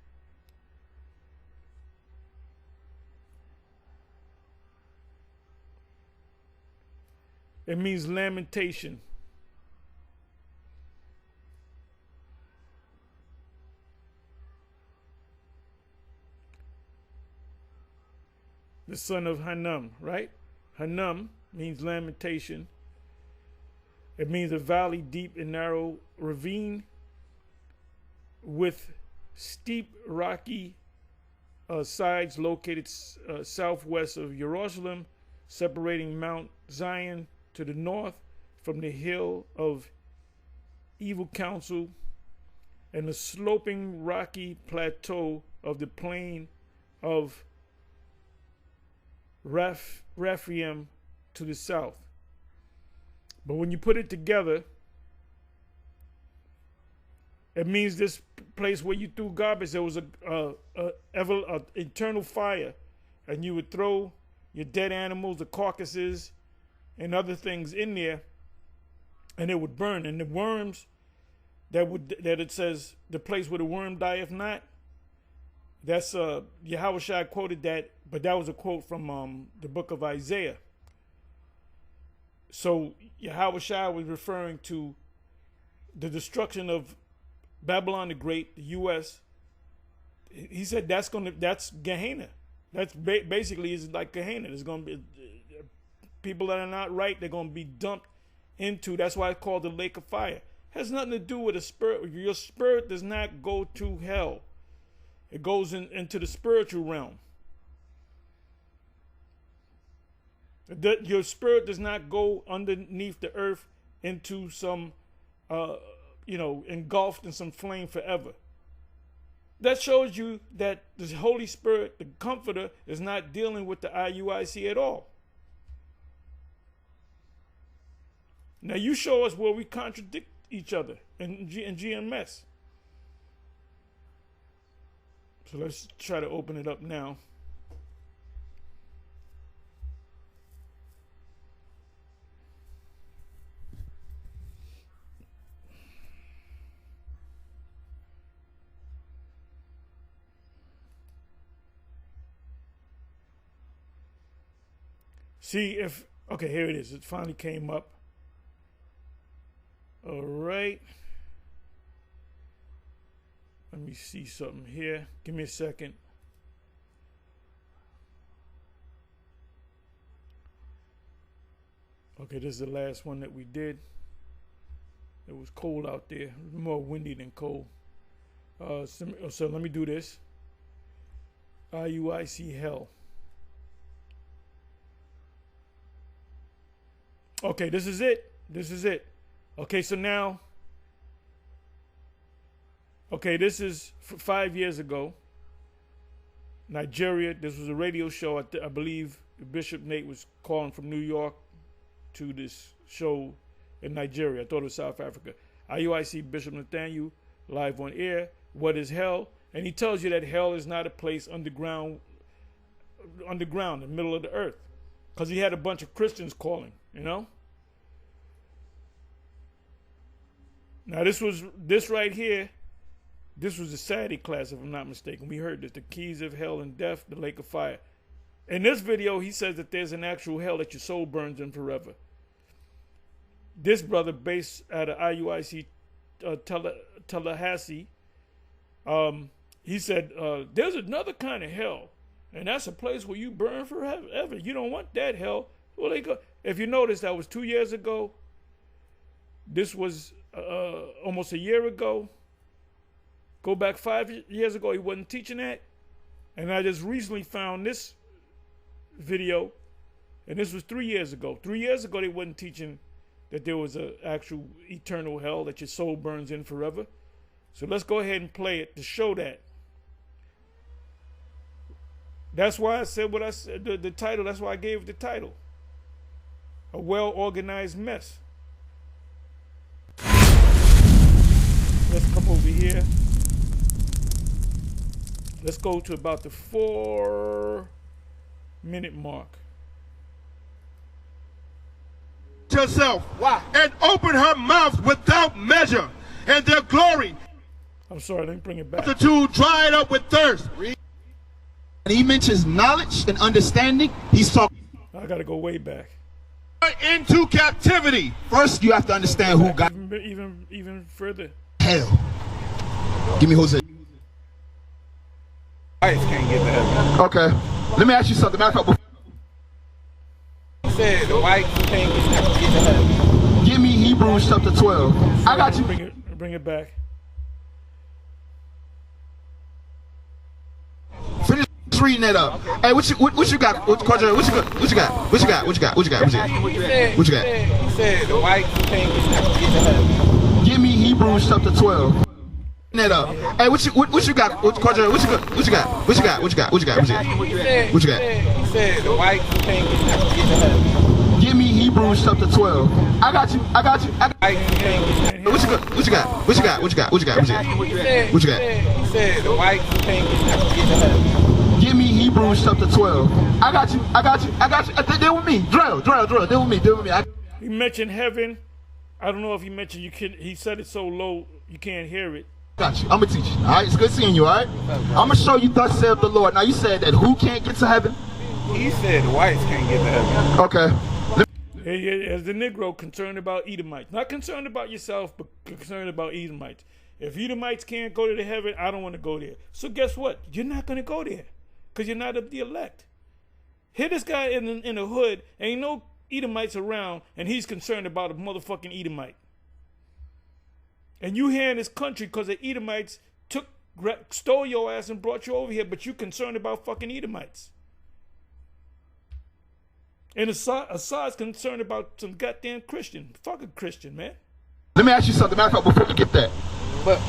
lamentation. The son of Hanum, right? Hanum means lamentation. It means a valley, deep and narrow ravine with steep, rocky sides located southwest of Jerusalem, separating Mount Zion to the north from the hill of Evil Counsel and the sloping rocky plateau of the plain of Rephaim to the south. But when you put it together, it means this place where you threw garbage, there was a eternal fire, and you would throw your dead animals, the carcasses, and other things in there, and it would burn. And the worms that it says the place where the worm dieth not. That's Yahushua quoted that, but that was a quote from the book of Isaiah. So Yahushua was referring to the destruction of Babylon the Great, the U.S. He said that's Gehenna. That's basically is like Gehenna. There's going to be people that are not right. They're going to be dumped into. That's why it's called the lake of fire. It has nothing to do with a spirit. Your spirit does not go to hell. It goes into the spiritual realm. Your spirit does not go underneath the earth into some, engulfed in some flame forever. That shows you that the Holy Spirit, the Comforter, is not dealing with the IUIC at all. Now you show us where we contradict each other in GMS. So let's try to open it up now. See if, okay, here it is. It finally came up. All right. Let me see something here. Give me a second. Okay, this is the last one that we did. It was cold out there. It was more windy than cold. So let me do this. IUIC hell. Okay, this is it. This is it. Okay, so now. Okay, this is 5 years ago. Nigeria. This was a radio show. I believe Bishop Nate was calling from New York to this show in Nigeria. I thought it was South Africa. IUIC Bishop Nathaniel live on air. What is hell? And he tells you that hell is not a place underground, in the middle of the earth, because he had a bunch of Christians calling. You know. Now this right here. This was the Saturday class, if I'm not mistaken. We heard this: the keys of hell and death, the lake of fire. In this video, he says that there's an actual hell that your soul burns in forever. This brother, based out of IUIC Tallahassee, he said, there's another kind of hell, and that's a place where you burn forever. You don't want that hell. Well, they go. If you notice, that was 2 years ago. This was almost a year ago. Go back 5 years ago, he wasn't teaching that. And I just recently found this video, and this was 3 years ago. 3 years ago, they wasn't teaching that there was an actual eternal hell that your soul burns in forever. So let's go ahead and play it to show that. That's why I said what I said, the title. That's why I gave it the title. A well-organized mess. Let's come over here. Let's go to about the 4-minute mark. Yourself. Why? And open her mouth without measure, and their glory. I'm sorry, let me bring it back. Multitude dried up with thirst. When he mentions knowledge and understanding, he's talking I gotta go way back. Into captivity. first. You have to understand who got Even further. hell. Give me Jose. Whites can't get to heaven. Okay, let me ask you something. Matter of fact, He said the whites can't get to heaven. give me Hebrews chapter 12. I got you. Bring it back. Finish reading that up. Hey, what you got? What you got? What you got? What you got? What you got? What you got? What you got? He said the whites can't get to heaven. Give me Hebrews chapter 12. That up. Hey, what you got? What you got? What you got? What you got? What you got? What you got? What you got? What you got? What you got? He said the whites can't get to heaven. Give me Hebrews chapter 12. I got you. I got you. Whites can't get to What you got? What you got? What you got? What you got? What you got? What you got? What you got? He said the whites can't get to heaven. Give me Hebrews chapter 12. I got you. I got you. I got you. Deal with me. Drill. Deal with me. Deal with me. He mentioned heaven. I don't know if he mentioned he said it so low you can't hear it. Got you. I'm gonna teach you. All right. It's good seeing you. All right. I'm gonna show you. Thus saith the Lord. Now you said that who can't get to heaven? He said the whites can't get to heaven. Okay. As the Negro, concerned about Edomites. Not concerned about yourself, but concerned about Edomites. If Edomites can't go to the heaven, I don't want to go there. So guess what? You're not going to go there because you're not of the elect. Here this guy in the hood, ain't no Edomites around, and he's concerned about a motherfucking Edomite. And you here in this country because the Edomites stole your ass and brought you over here, but you concerned about fucking Edomites. And Assad's concerned about some goddamn Christian. Fuck a Christian, man. Let me ask you something. Matter of fact, before you get that, But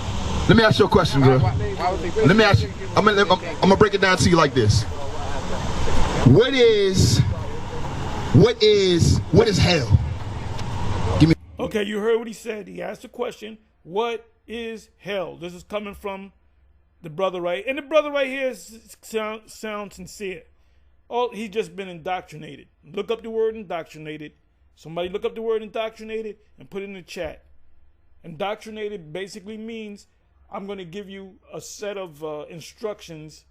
let me ask you a question, bro. why would they Let me ask you. I'm gonna break it down to you like this. What is hell? Give me. Okay, you heard what he said. He asked the question, what is hell? This is coming from the brother right. And the brother right here sounds sincere. He's just been indoctrinated. Look up the word indoctrinated. Somebody look up the word indoctrinated and put it in the chat. Indoctrinated basically means I'm going to give you a set of instructions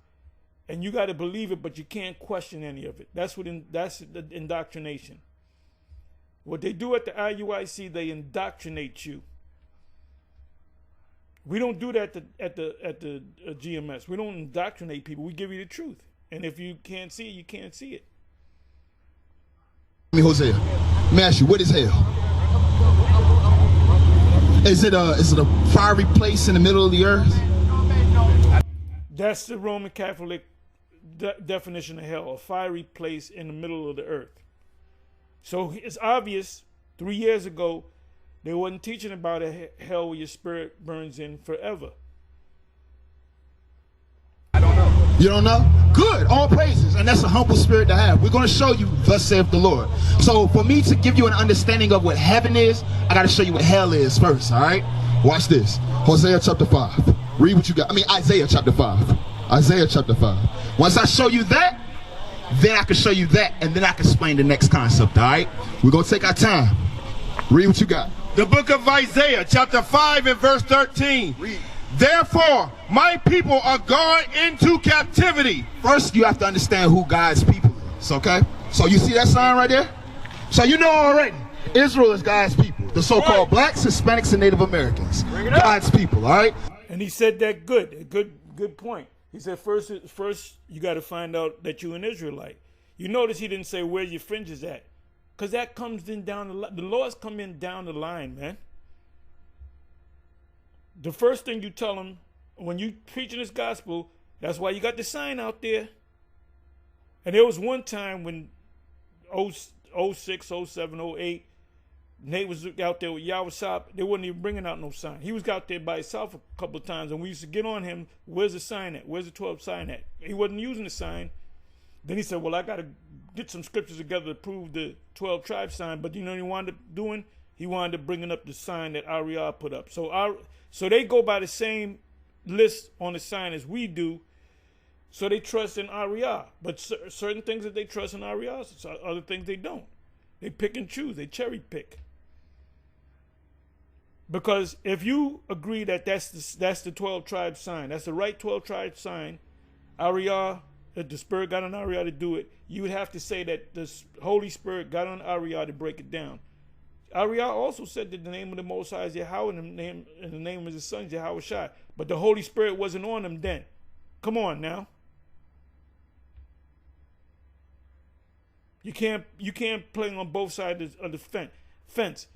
and you got to believe it, but you can't question any of it. That's the indoctrination. What they do at the IUIC, they indoctrinate you. We don't do that at the GMS. We don't indoctrinate people. We give you the truth. And if you can't see it, you can't see it. Me, Hosea. Let me ask you, what is hell? Is it a fiery place in the middle of the earth? That's the Roman Catholic definition of hell, a fiery place in the middle of the earth. So it's obvious 3 years ago they wasn't teaching about a hell where your spirit burns in forever. You don't know? Good. All praises. And that's a humble spirit to have. We're going to show you, thus saith the Lord. So for me to give you an understanding of what heaven is, I got to show you what hell is first, all right? Watch this. Hosea chapter 5. Read what you got. Isaiah chapter 5. Isaiah chapter 5. Once I show you that, then I can show you that, and then I can explain the next concept, all right? We're going to take our time. Read what you got. The book of Isaiah, chapter 5 and verse 13. Read. Therefore, my people are gone into captivity. First, you have to understand who God's people is, okay? So you see that sign right there? So you know already, Israel is God's people. The so-called blacks, Hispanics, and Native Americans. God's people, all right? And he said that good point. He said first you got to find out that you're an Israelite. You notice he didn't say where your fringes at, because that comes in down the line. The laws come in down the line, man. The first thing you tell them when you preaching this gospel, that's why you got the sign out there. And there was one time when 06, 07, 08, Nate was out there with Yahweh, they wasn't even bringing out no sign. He was out there by himself a couple of times, and we used to get on him, where's the sign at? Where's the 12 sign at? He wasn't using the sign. Then he said, well, I got to get some scriptures together to prove the 12 tribe sign. But you know what he wound up doing? He wound up bringing up the sign that Ariah put up. So they go by the same list on the sign as we do. So they trust in Ariah. But certain things that they trust in Ariah, other things they don't. They pick and choose. They cherry pick. Because if you agree that that's the 12 tribe sign, that's the right 12 tribe sign, Ariah, that the Spirit got on Ariah to do it, you would have to say that the Holy Spirit got on Ariah to break it down. Ariah also said that the name of the Most High is Yahweh, and the name of his son is Yahweh Shai. But the Holy Spirit wasn't on them then. Come on now. You can't play on both sides of the fence.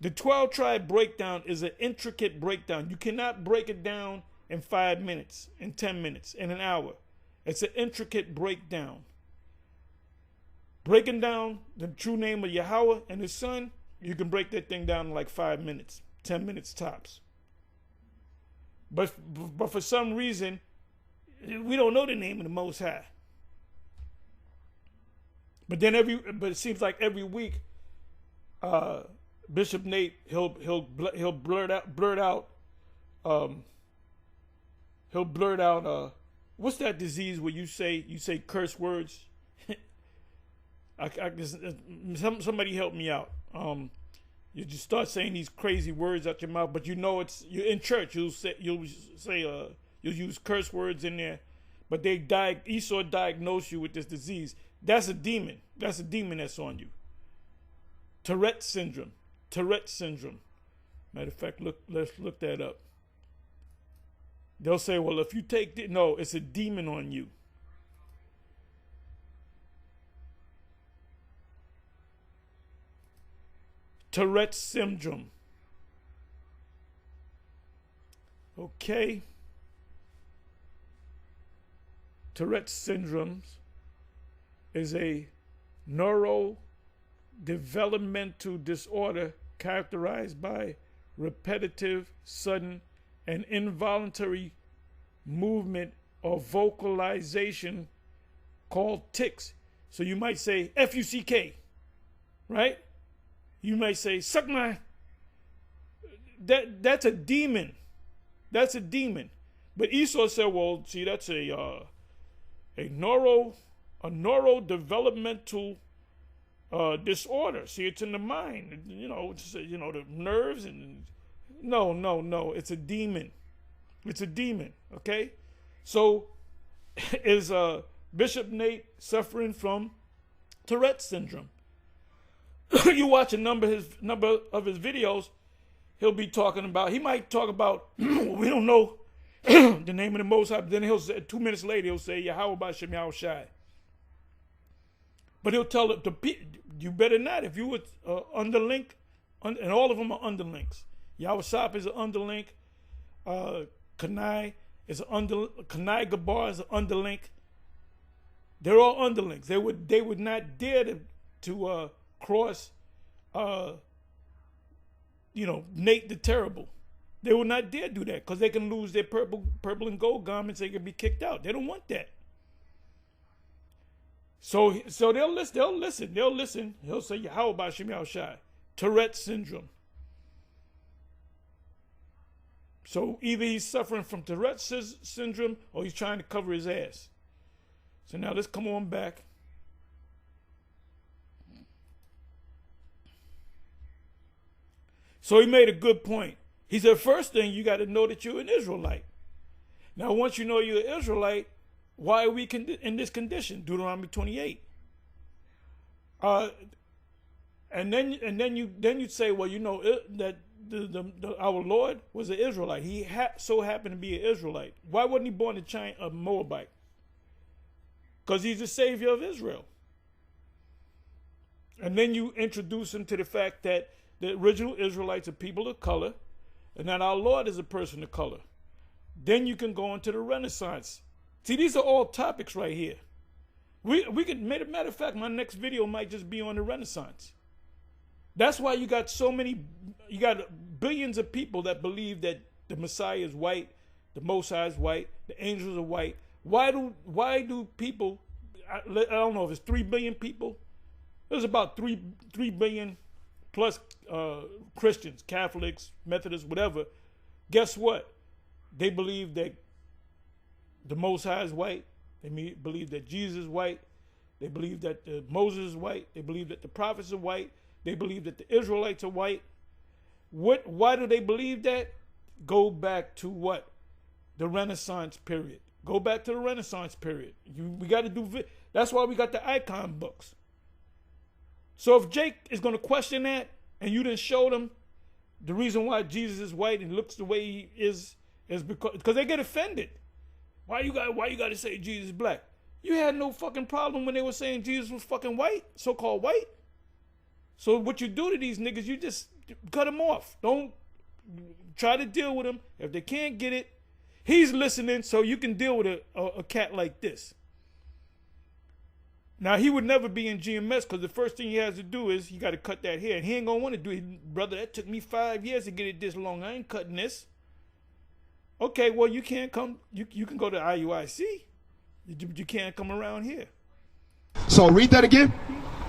The 12 tribe breakdown is an intricate breakdown. You cannot break it down in 5 minutes, in 10 minutes, in an hour. It's an intricate breakdown. Breaking down the true name of Yahweh and his son, you can break that thing down in like 5 minutes, 10 minutes tops. But for some reason, we don't know the name of the Most High. But it seems like every week, Bishop Nate he'll blurt out what's that disease where you say curse words? Somebody help me out. You just start saying these crazy words out your mouth, but you know you're in church. You'll use curse words in there, but Esau diagnosed you with this disease. That's a demon. That's a demon that's on you. Tourette syndrome. Matter of fact, let's look that up. They'll say, well, if you take no, it's a demon on you. Tourette syndrome. Okay. Tourette syndrome is a neurodevelopmental disorder characterized by repetitive, sudden, and involuntary movement or vocalization called tics. So you might say F-U-C-K, right? You might say, suck my... That's a demon. That's a demon. But Esau said, well, see, that's a neurodevelopmental disorder. See, it's in the mind. The nerves and no. It's a demon. It's a demon. Okay, so is Bishop Nate suffering from Tourette syndrome? You watch a number of his videos. he'll be talking about, he might talk about, we don't know the name of the Most High, but then he'll say, 2 minutes later, he'll say, Yahweh B'Shem Yahushai. But he'll tell it to you better not. If you would underlink, and all of them are underlinks. Yahweh is an underlink. Kanai is an Kanai Gabar is an underlink. They're all underlinks. They would not dare to cross Nate the Terrible. They would not dare do that because they can lose their purple and gold garments. They can be kicked out. They don't want that. So they'll listen. He'll say, how about Shem Yahushai? Tourette's syndrome. So either he's suffering from Tourette's syndrome or he's trying to cover his ass. So now let's come on back. So he made a good point. He said, first thing, you got to know that you're an Israelite. Now, once you know you're an Israelite, why are we in this condition? Deuteronomy 28. And then you'd say, well, you know that our Lord was an Israelite. He so happened to be an Israelite. Why wasn't he born a Moabite? Because he's the savior of Israel. And then you introduce him to the fact that the original Israelites are people of color, and that our Lord is a person of color. Then you can go into the Renaissance. See, these are all topics right here. We could, matter of fact, my next video might just be on the Renaissance. That's why you got billions of people that believe that the Messiah is white, the Most High is white, the angels are white. Why do people, I don't know if it's 3 billion people. There's about 3 billion plus Christians, Catholics, Methodists, whatever. Guess what? They believe that the Most High is white. They believe that Jesus is white. They believe that Moses is white. They believe that the prophets are white. They believe that the Israelites are white. Why do they believe that? Go back to what? The Renaissance period. Go back to the Renaissance period. We got to do. That's why we got the icon books. So if Jake is going to question that, and you didn't show them the reason why Jesus is white and looks the way he is because they get offended. Why you got to say Jesus is black? You had no fucking problem when they were saying Jesus was fucking white, so-called white. So what you do to these niggas, you just cut them off. Don't try to deal with them. If they can't get it, he's listening, so you can deal with a cat like this. Now, he would never be in GMS because the first thing he has to do is he got to cut that hair. And he ain't going to want to do it. Brother, that took me 5 years to get it this long. I ain't cutting this. Okay, well, you can't come. You can go to IUIC. You can't come around here. So read that again.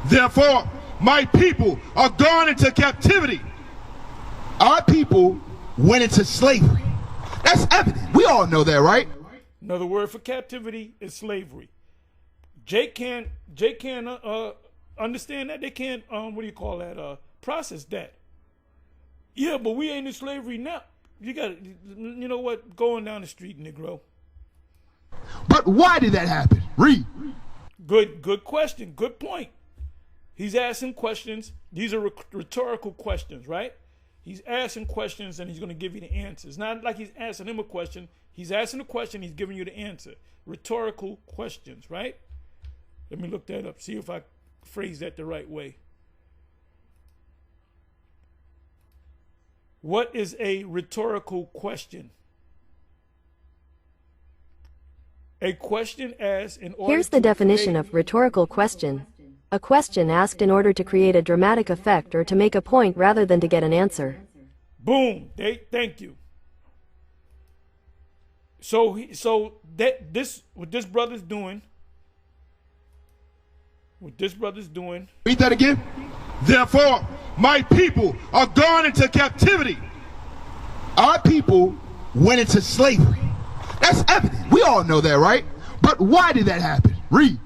Therefore, my people are gone into captivity. Our people went into slavery. That's evident. We all know that, right? Another word for captivity is slavery. Jake can't understand that. They can't process that. Yeah, but we ain't in slavery now. You know what? Going down the street, Negro. But why did that happen? Read. Good question. Good point. He's asking questions. These are rhetorical questions, right? He's asking questions and he's going to give you the answers. Not like he's asking him a question. He's asking a question. He's giving you the answer. Rhetorical questions, right? Let me look that up. See if I phrase that the right way. What is a rhetorical question? A question asked in order. Here's the definition of rhetorical question. A question asked in order to create a dramatic effect or to make a point rather than to get an answer. Boom. Thank you. So what this brother's doing. Read that again. Therefore, my people are gone into captivity. Our people went into slavery. That's evident. We all know that, right? But why did that happen? Read.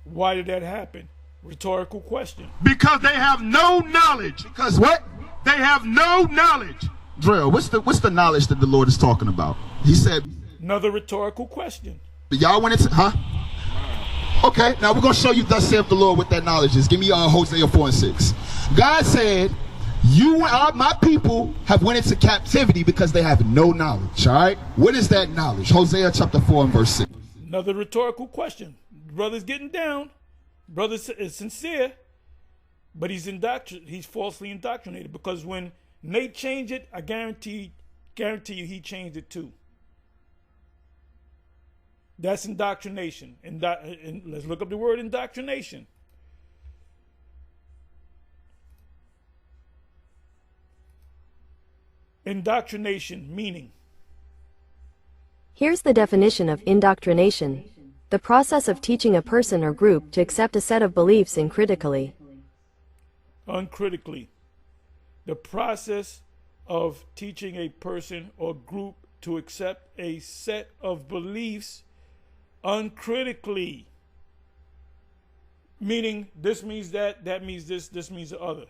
Why did that happen? Rhetorical question. Because they have no knowledge. Because what? They have no knowledge. Drill, what's the knowledge that the Lord is talking about? He said. Another rhetorical question. Y'all went into, huh? Okay, now we're going to show you thus saith the Lord what that knowledge is. Give me Hosea 4:6. God said, My people have went into captivity because they have no knowledge. All right. What is that knowledge? Hosea chapter 4 and verse 6. Another rhetorical question. Brother's getting down. Brother is sincere, but he's falsely indoctrinated, because when Nate changed it, I guarantee you he changed it too. That's indoctrination. And let's look up the word indoctrination. Indoctrination meaning. Here's the definition of indoctrination: the process of teaching a person or group to accept a set of beliefs uncritically. Uncritically. The process of teaching a person or group to accept a set of beliefs uncritically. Meaning, this means that means this means the other.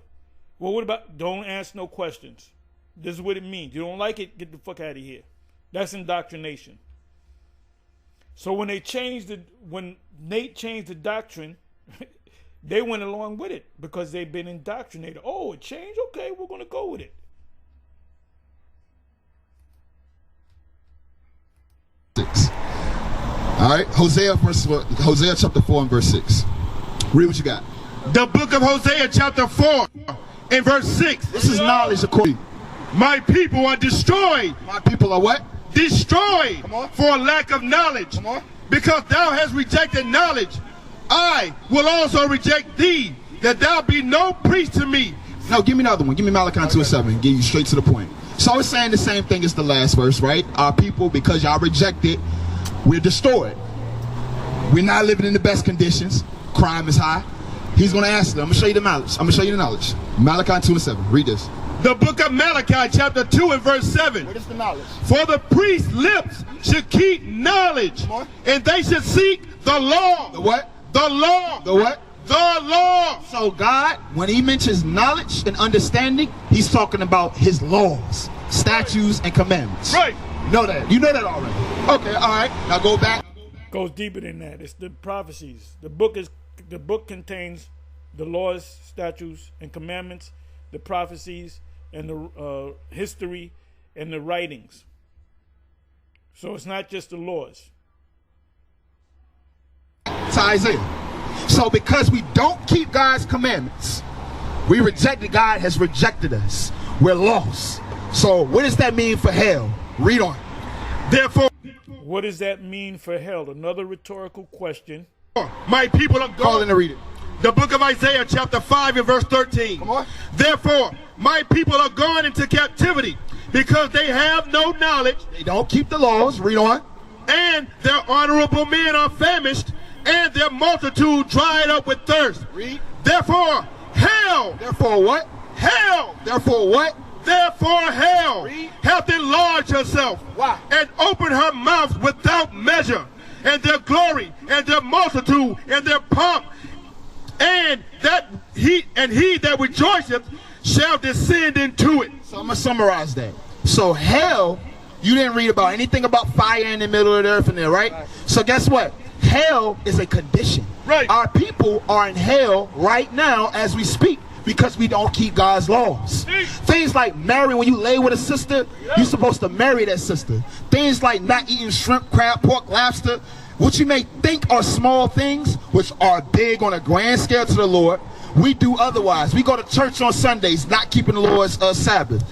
Well, what about don't ask no questions? This is what it means. You don't like it, get the fuck out of here. That's indoctrination. So when Nate changed the doctrine, they went along with it because they've been indoctrinated. Oh, it changed? Okay, we're going to go with it. All right, Hosea chapter 4 and verse 6. Read what you got. The book of Hosea chapter 4 and verse 6. This is knowledge according. My people are destroyed. My people are what? Destroyed for lack of knowledge. Because thou hast rejected knowledge, I will also reject thee, that thou be no priest to me. No, give me another one. Give me Malachi 2:7. Get you straight to the point. So it's saying the same thing as the last verse, right? Our people, because y'all rejected, we're destroyed. We're not living in the best conditions. Crime is high. He's going to answer them. I'm going to show you the knowledge. I'm going to show you the knowledge. Malachi 2:7. Read this. The book of Malachi chapter 2 and verse 7. What is the knowledge? For the priest's lips should keep knowledge, and they should seek the law. The what? The law. The what? The law. So God, when he mentions knowledge and understanding, he's talking about his laws, statutes, and commandments. Right. Know that. You know that already. Okay, all right. Now go back. Goes deeper than that. It's the prophecies. The book contains the laws, statutes, and commandments, the prophecies, and the history and the writings. So it's not just the laws. To Isaiah. So because we don't keep God's commandments, we rejected, God has rejected us. We're lost. So what does that mean for hell? Read on. Therefore, what does that mean for hell? Another rhetorical question. my people are gone. Call in and read it. The book of Isaiah chapter 5 and verse 13. Come on. Therefore, my people are gone into captivity because they have no knowledge. They don't keep the laws. Read on. And their honorable men are famished, and their multitude dried up with thirst. Read. Therefore, hell. Therefore what? Hell. Therefore what? Therefore, hell Read. hath enlarged herself. Why? And opened her mouth without measure, and their glory, and their multitude, and their pomp, and he that rejoiceth shall descend into it. So I'm going to summarize that. So hell, you didn't read about anything about fire in the middle of the earth in there, right? So guess what? Hell is a condition. Right. Our people are in hell right now as we speak because we don't keep God's laws. Things like marrying, when you lay with a sister, you're supposed to marry that sister. Things like not eating shrimp, crab, pork, lobster, what you may think are small things, which are big on a grand scale to the Lord, we do otherwise. We go to church on Sundays, not keeping the Lord's Sabbath.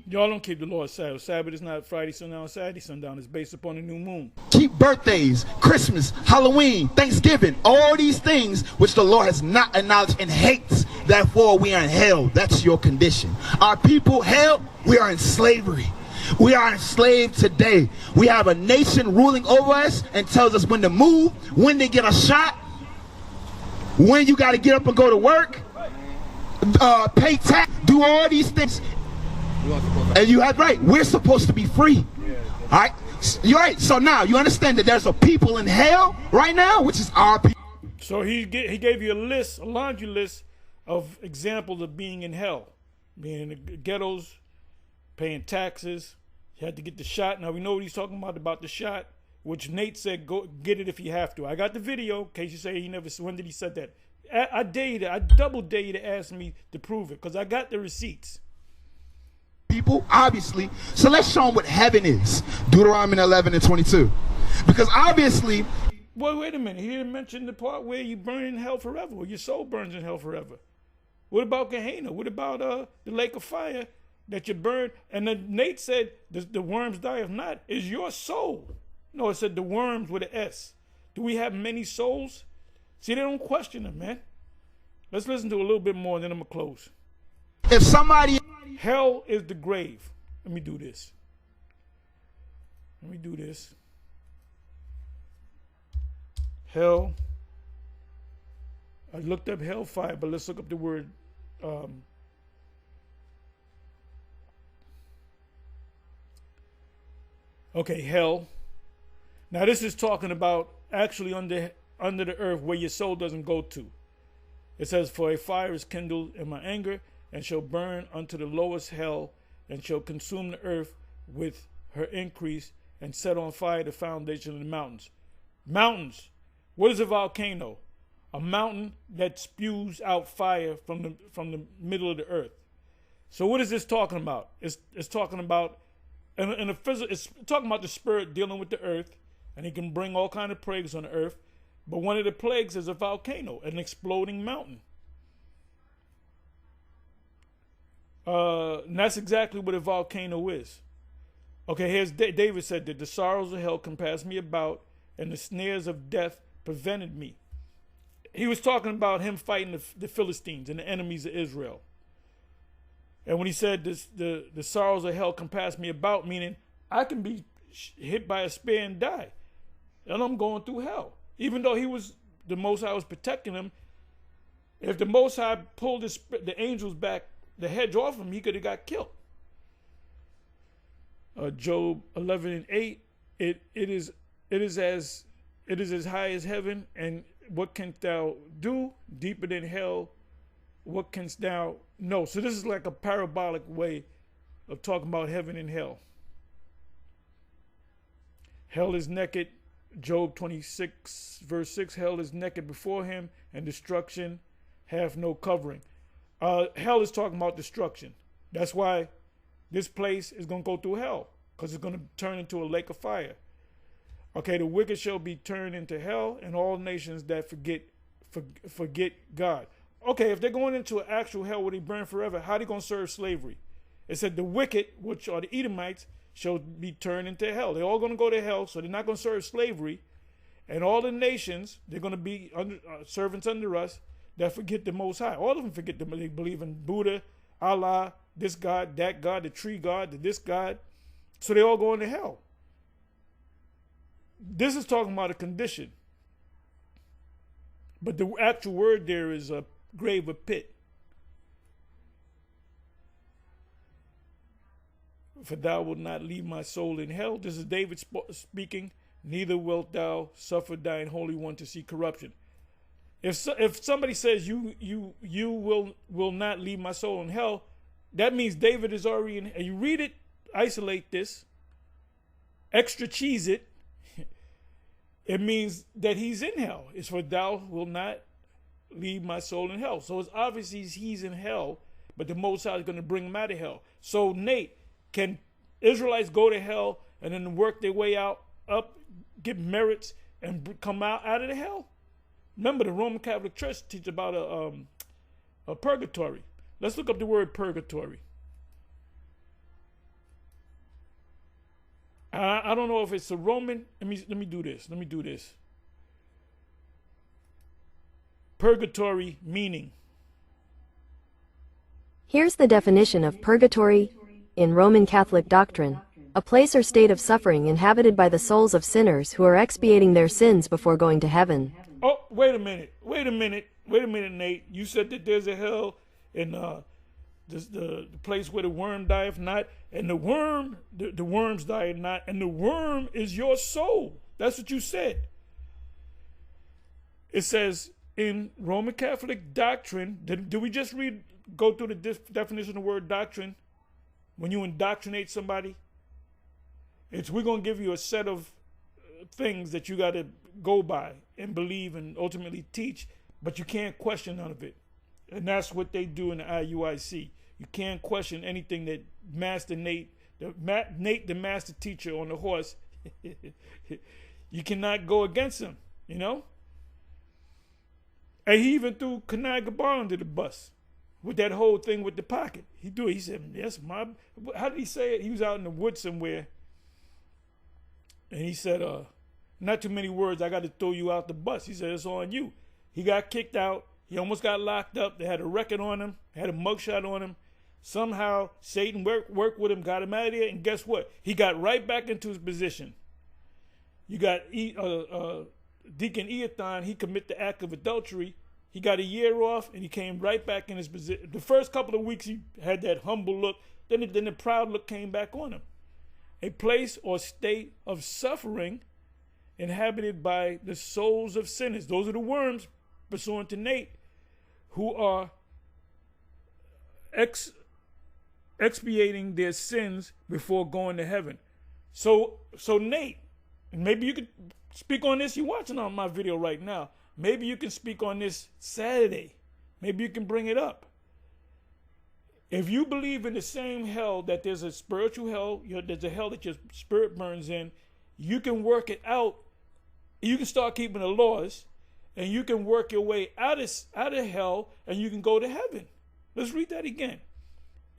Y'all don't keep the Lord's Sabbath. Sabbath is not Friday sundown, Saturday sundown. It's based upon the new moon. Keep birthdays, Christmas, Halloween, Thanksgiving, all these things which the Lord has not acknowledged and hates. Therefore, we are in hell. That's your condition. Our people, hell, we are in slavery. We are enslaved today. We have a nation ruling over us and tells us when to move, when to get a shot, when you got to get up and go to work, pay tax, do all these things. And you had right. We're supposed to be free. All right. You're right. So now you understand that there's a people in hell right now, which is our people. So he gave you a list, a laundry list of examples of being in hell, being in the ghettos, paying taxes. You had to get the shot. Now we know what he's talking about the shot, which Nate said, go get it if you have to. I got the video in case you say he never. When did he said that? I dare you I double dare you to ask me to prove it, because I got the receipts. People, obviously. So let's show them what heaven is. Deuteronomy 11 and 22. Because obviously, Well, wait a minute. He didn't mention the part where you burn in hell forever, or your soul burns in hell forever. What about Gehenna? What about the lake of fire that you burn? And then Nate said the worms die if not, is your soul. No, it said the worms with an S. Do we have many souls? See, they don't question them, man. Let's listen to a little bit more, and then I'm going to close. if somebody, Hell is the grave. Let me do this. Let me do this. Hell. I looked up hellfire, but let's look up the word. Okay, hell. Now this is talking about actually under the earth where your soul doesn't go to. It says, for a fire is kindled in my anger, and shall burn unto the lowest hell, and shall consume the earth with her increase, and set on fire the foundation of the mountains. Mountains. What is a volcano? A mountain that spews out fire from the middle of the earth. So what is this talking about? It's talking about in a physical. It's talking about the spirit dealing with the earth, and he can bring all kind of plagues on the earth. But one of the plagues is a volcano, an exploding mountain. And that's exactly what a volcano is. Okay, here's David said that the sorrows of hell compassed me about, and the snares of death prevented me. He was talking about him fighting the Philistines and the enemies of Israel. And when he said this, the sorrows of hell compassed me about, meaning I can be hit by a spear and die, and I'm going through hell. Even though the Most High was protecting him, if the Most High pulled the angels back, the hedge off him, he could have got killed. Job 11 and 8, it is as high as heaven, and what canst thou do? Deeper than hell, what canst thou know? So this is like a parabolic way of talking about heaven and hell. Hell is naked. Job 26 verse 6, hell is naked before him, and destruction hath no covering. Hell is talking about destruction. That's why this place is going to go through hell, because it's going to turn into a lake of fire. Okay, the wicked shall be turned into hell, and all nations that forget God. Okay, if they're going into an actual hell where they burn forever, how are they going to serve slavery? It said the wicked, which are the Edomites, shall be turned into hell. They're all going to go to hell, so they're not going to serve slavery. And all the nations, they're going to be servants under us that forget the Most High. All of them forget them. They believe in Buddha, Allah, this God, that God, the tree God, this God. So they all go into hell. This is talking about a condition. But the actual word there is a grave, a pit. For thou wilt not leave my soul in hell. This is David speaking. Neither wilt thou suffer thine Holy One to see corruption. If somebody says you will not leave my soul in hell, that means David is already in. And you read it, isolate this, extra cheese it. It means that he's in hell. It's for thou will not leave my soul in hell. So it's obviously he's in hell, but the Most High is going to bring him out of hell. So Nate, can Israelites go to hell and then work their way up, get merits, and come out of the hell? Remember, the Roman Catholic Church teaches about a purgatory. Let's look up the word purgatory. I don't know if it's a Roman. Let me do this. Purgatory meaning. Here's the definition of purgatory in Roman Catholic doctrine: a place or state of suffering inhabited by the souls of sinners who are expiating their sins before going to heaven. Oh, wait a minute, Nate. You said that there's a hell in the place where the worm dieth not, and the worms dieth not, and the worm is your soul. That's what you said. It says in Roman Catholic doctrine. Did we just go through the definition of the word doctrine? When you indoctrinate somebody, we're going to give you a set of things that you got to go by and believe and ultimately teach. but you can't question none of it. And that's what they do in the IUIC. You can't question anything that Master Nate, Nate the master teacher on the horse, you cannot go against him, you know? And he even threw Kanai Gabar under the bus with that whole thing with the pocket. He threw it. He said, "Yes, Mob." How did he say it? He was out in the woods somewhere. And he said, not too many words, "I got to throw you out the bus." He said, "It's on you." He got kicked out. He almost got locked up. They had a record on him, had a mugshot on him. Somehow Satan worked with him, got him out of there, and guess what? He got right back into his position. You got Deacon Eathon, he committed the act of adultery. He got a year off, and he came right back in his position. The first couple of weeks, he had that humble look. Then the proud look came back on him. A place or state of suffering inhabited by the souls of sinners. Those are the worms, pursuant to Nate, who are expiating their sins before going to heaven. So Nate, maybe you could speak on this. You're watching on my video right now. Maybe you can speak on this Saturday. Maybe you can bring it up. If you believe in the same hell, that there's a spiritual hell, there's a hell that your spirit burns in, you can work it out. You can start keeping the laws, and you can work your way out of hell, and you can go to heaven. Let's read that again.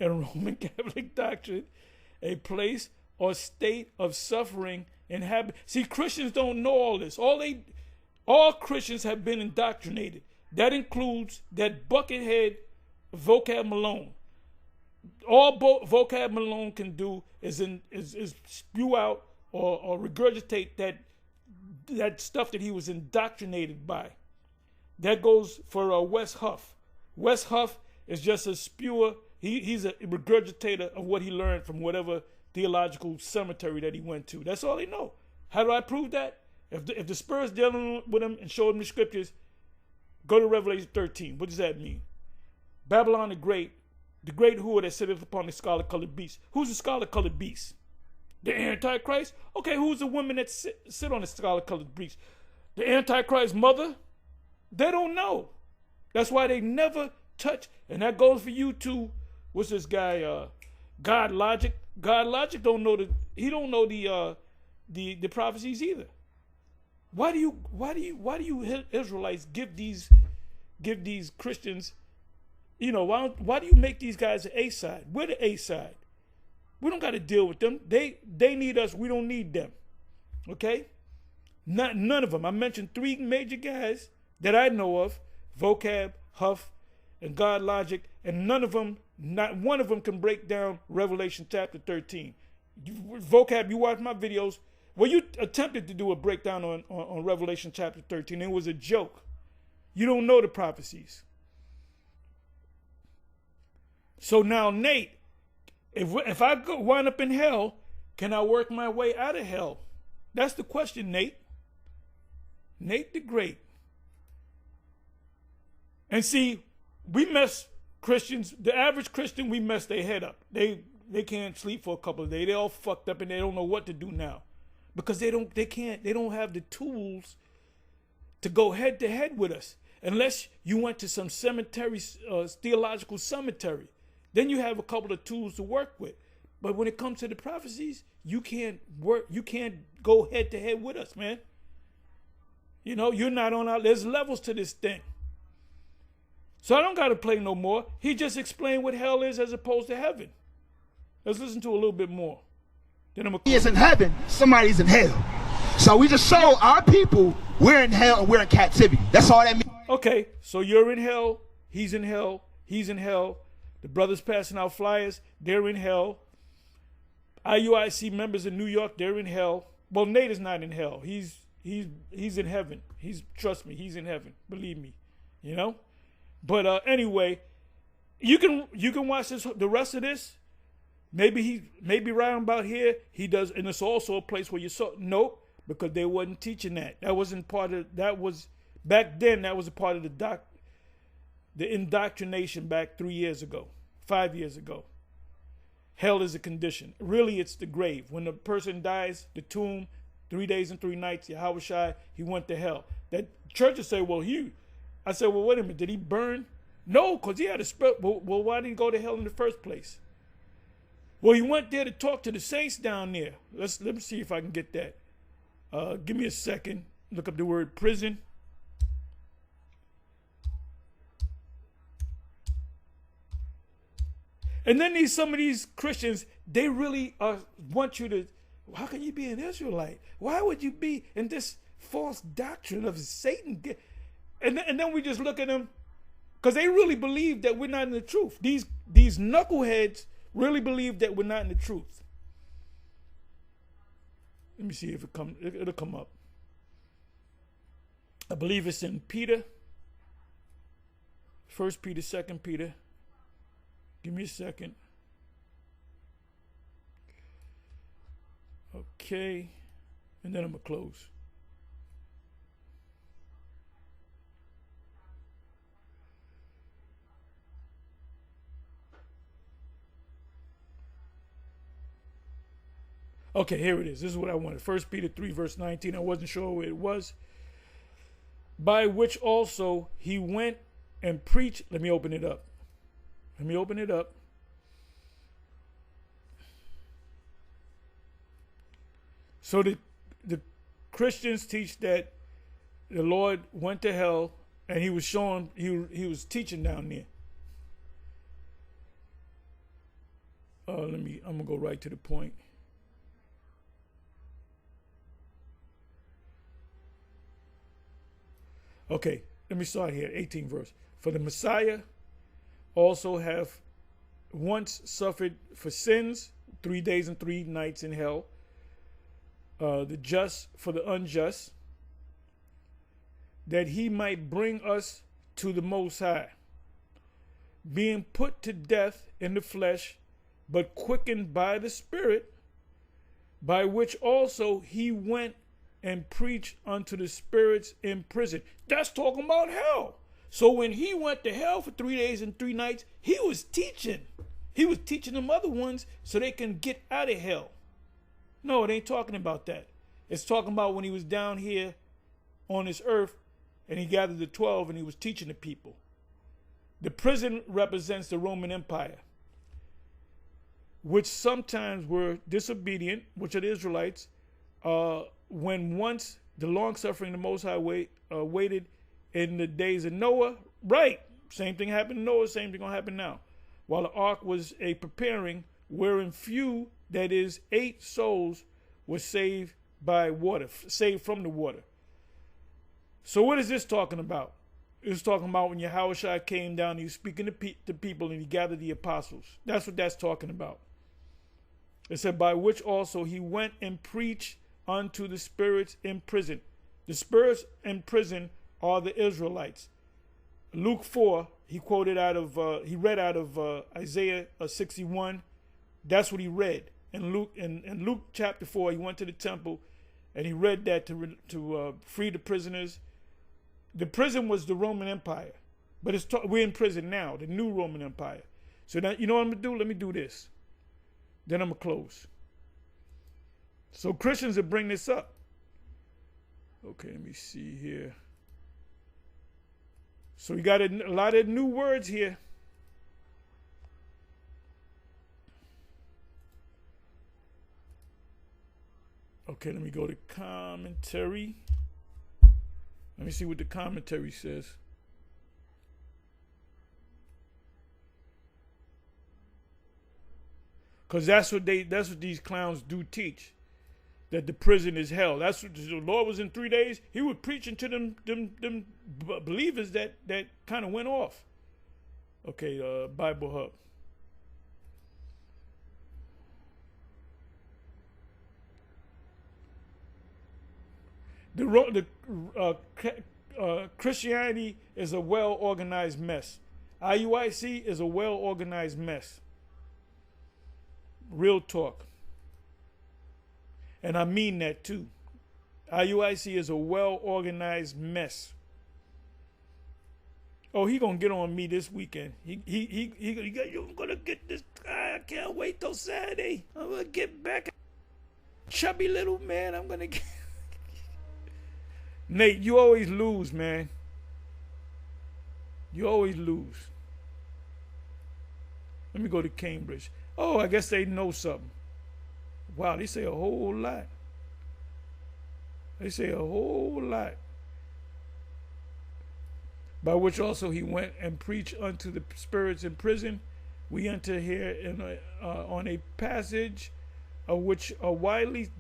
In Roman Catholic doctrine, a place or state of suffering inhabited. See, Christians don't know all this. All Christians have been indoctrinated. That includes that buckethead Vocab Malone. All Vocab Malone can do is spew out or regurgitate that stuff that he was indoctrinated by. That goes for Wes Huff. Wes Huff is just a spewer. He's a regurgitator of what he learned from whatever theological cemetery that he went to. That's all they know. How do I prove that? If the Spirit's dealing with him and showing him the scriptures, go to Revelation 13. What does that mean? Babylon the great whore that sitteth upon the scarlet-colored beast. Who's the scarlet-colored beast? The Antichrist? Okay, who's the woman that sit on the scarlet-colored beast? The Antichrist's mother? They don't know. That's why they never touch. And that goes for you too. What's this guy? God Logic. God Logic don't know the prophecies either. Why do you Israelites give these Christians, why do you make these guys the A side? We're the A side. We don't got to deal with them. They need us. We don't need them. Okay? None of them. I mentioned 3 major guys that I know of: Vocab, Huff, and God Logic, and not one of them can break down Revelation chapter 13. Vocab, you watch my videos. Well, you attempted to do a breakdown on Revelation chapter 13. It was a joke. You don't know the prophecies. So now, Nate, if I wind up in hell, can I work my way out of hell? That's the question, Nate. Nate the Great. And see, we mess Christians, the average Christian, we mess their head up. They can't sleep for a couple of days. They all fucked up and they don't know what to do now. Because they don't have the tools to go head to head with us. Unless you went to some cemetery, theological cemetery. Then you have a couple of tools to work with. But when it comes to the prophecies, you can't go head to head with us, man. You're not on there's levels to this thing. So I don't got to play no more. He just explained what hell is as opposed to heaven. Let's listen to a little bit more. He is in heaven, somebody's in hell. So we just show our people we're in hell and we're in captivity. That's all that means. Okay, so you're in hell, he's in hell, he's in hell. The brothers passing out flyers, they're in hell. IUIC members in New York, they're in hell. Well, Nate is not in hell. He's in heaven. Trust me, he's in heaven. Believe me, But anyway, you can watch the rest of this. Maybe right about here he does, and it's also a place where you saw. Nope, because they wasn't teaching that. That wasn't part of. That was back then. That was a part of the indoctrination back 3 years ago, 5 years ago. Hell is a condition. Really, it's the grave. When the person dies, the tomb, 3 days and 3 nights. Yahweh Shai, he went to hell. That churches say, well, I said, well, wait a minute. Did he burn? No, because he had a spirit. Well, why did he go to hell in the first place? Well, he went there to talk to the saints down there. Let me see if I can get that. Give me a second. Look up the word prison. And then some of these Christians, they really want you to, how can you be an Israelite? Why would you be in this false doctrine of Satan? And then we just look at them, because they really believe that we're not in the truth. These knuckleheads really believe that we're not in the truth. Let me see if it'll come up. I believe it's in Peter. 1 Peter, 2 Peter. Give me a second. Okay. And then I'm going to close. Okay, here it is. This is what I wanted. 1 Peter 3, verse 19. I wasn't sure where it was. By which also he went and preached. Let me open it up. So the Christians teach that the Lord went to hell, and he was showing, he was teaching down there. I'm gonna go right to the point. Okay, let me start here, 18th verse. For the Messiah also have once suffered for sins, 3 days and 3 nights in hell, the just for the unjust, that he might bring us to the Most High, being put to death in the flesh, but quickened by the Spirit, by which also he went and preached unto the spirits in prison. That's talking about hell. So when he went to hell for 3 days and 3 nights, he was teaching. He was teaching them other ones so they can get out of hell. No, it ain't talking about that. It's talking about when he was down here on this earth and he gathered the 12 and he was teaching the people. The prison represents the Roman Empire, which sometimes were disobedient, which are the Israelites, when once the long-suffering, the Most High waited in the days of Noah. Right. Same thing happened to Noah, same thing gonna happen now. While the ark was a preparing, wherein few, that is 8 souls, were saved by water, saved from the water. So what is this talking about? It's talking about when Yahushua came down, he was speaking to people and he gathered the apostles. That's what that's talking about. It said, by which also he went and preached unto the spirits in prison. The spirits in prison are the Israelites. Luke 4, he read out of Isaiah 61. That's what he read. In Luke chapter 4, he went to the temple and he read that to free the prisoners. The prison was the Roman Empire, but we're in prison now, the new Roman Empire. So now, you know what I'm gonna do? Let me do this. Then I'm gonna close. So Christians will bring this up. Okay, let me see here. So we got a lot of new words here. Okay, let me go to commentary. Let me see what the commentary says. Because that's what these clowns do teach. That the prison is hell. That's what the Lord was in 3 days. He was preaching to them believers that kind of went off. Okay, Bible Hub. Christianity is a well-organized mess. IUIC is a well-organized mess. Real talk. And I mean that too. IUIC is a well-organized mess. Oh, he gonna get on me this weekend. You're gonna get this. I can't wait till Saturday. I'm gonna get back. Chubby little man, I'm gonna get. Nate, you always lose, man. You always lose. Let me go to Cambridge. Oh, I guess they know something. Wow, they say a whole lot. They say a whole lot. By which also he went and preached unto the spirits in prison. We enter here on a passage of which are widely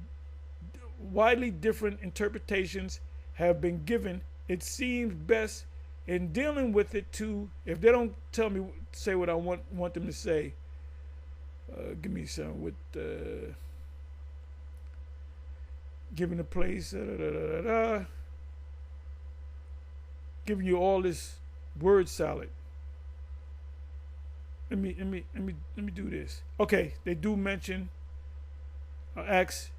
different interpretations have been given. It seems best in dealing with it to, if they don't say what I want them to say, give me some with giving the place, giving you all this word salad. Let me do this. Okay, they do mention Acts.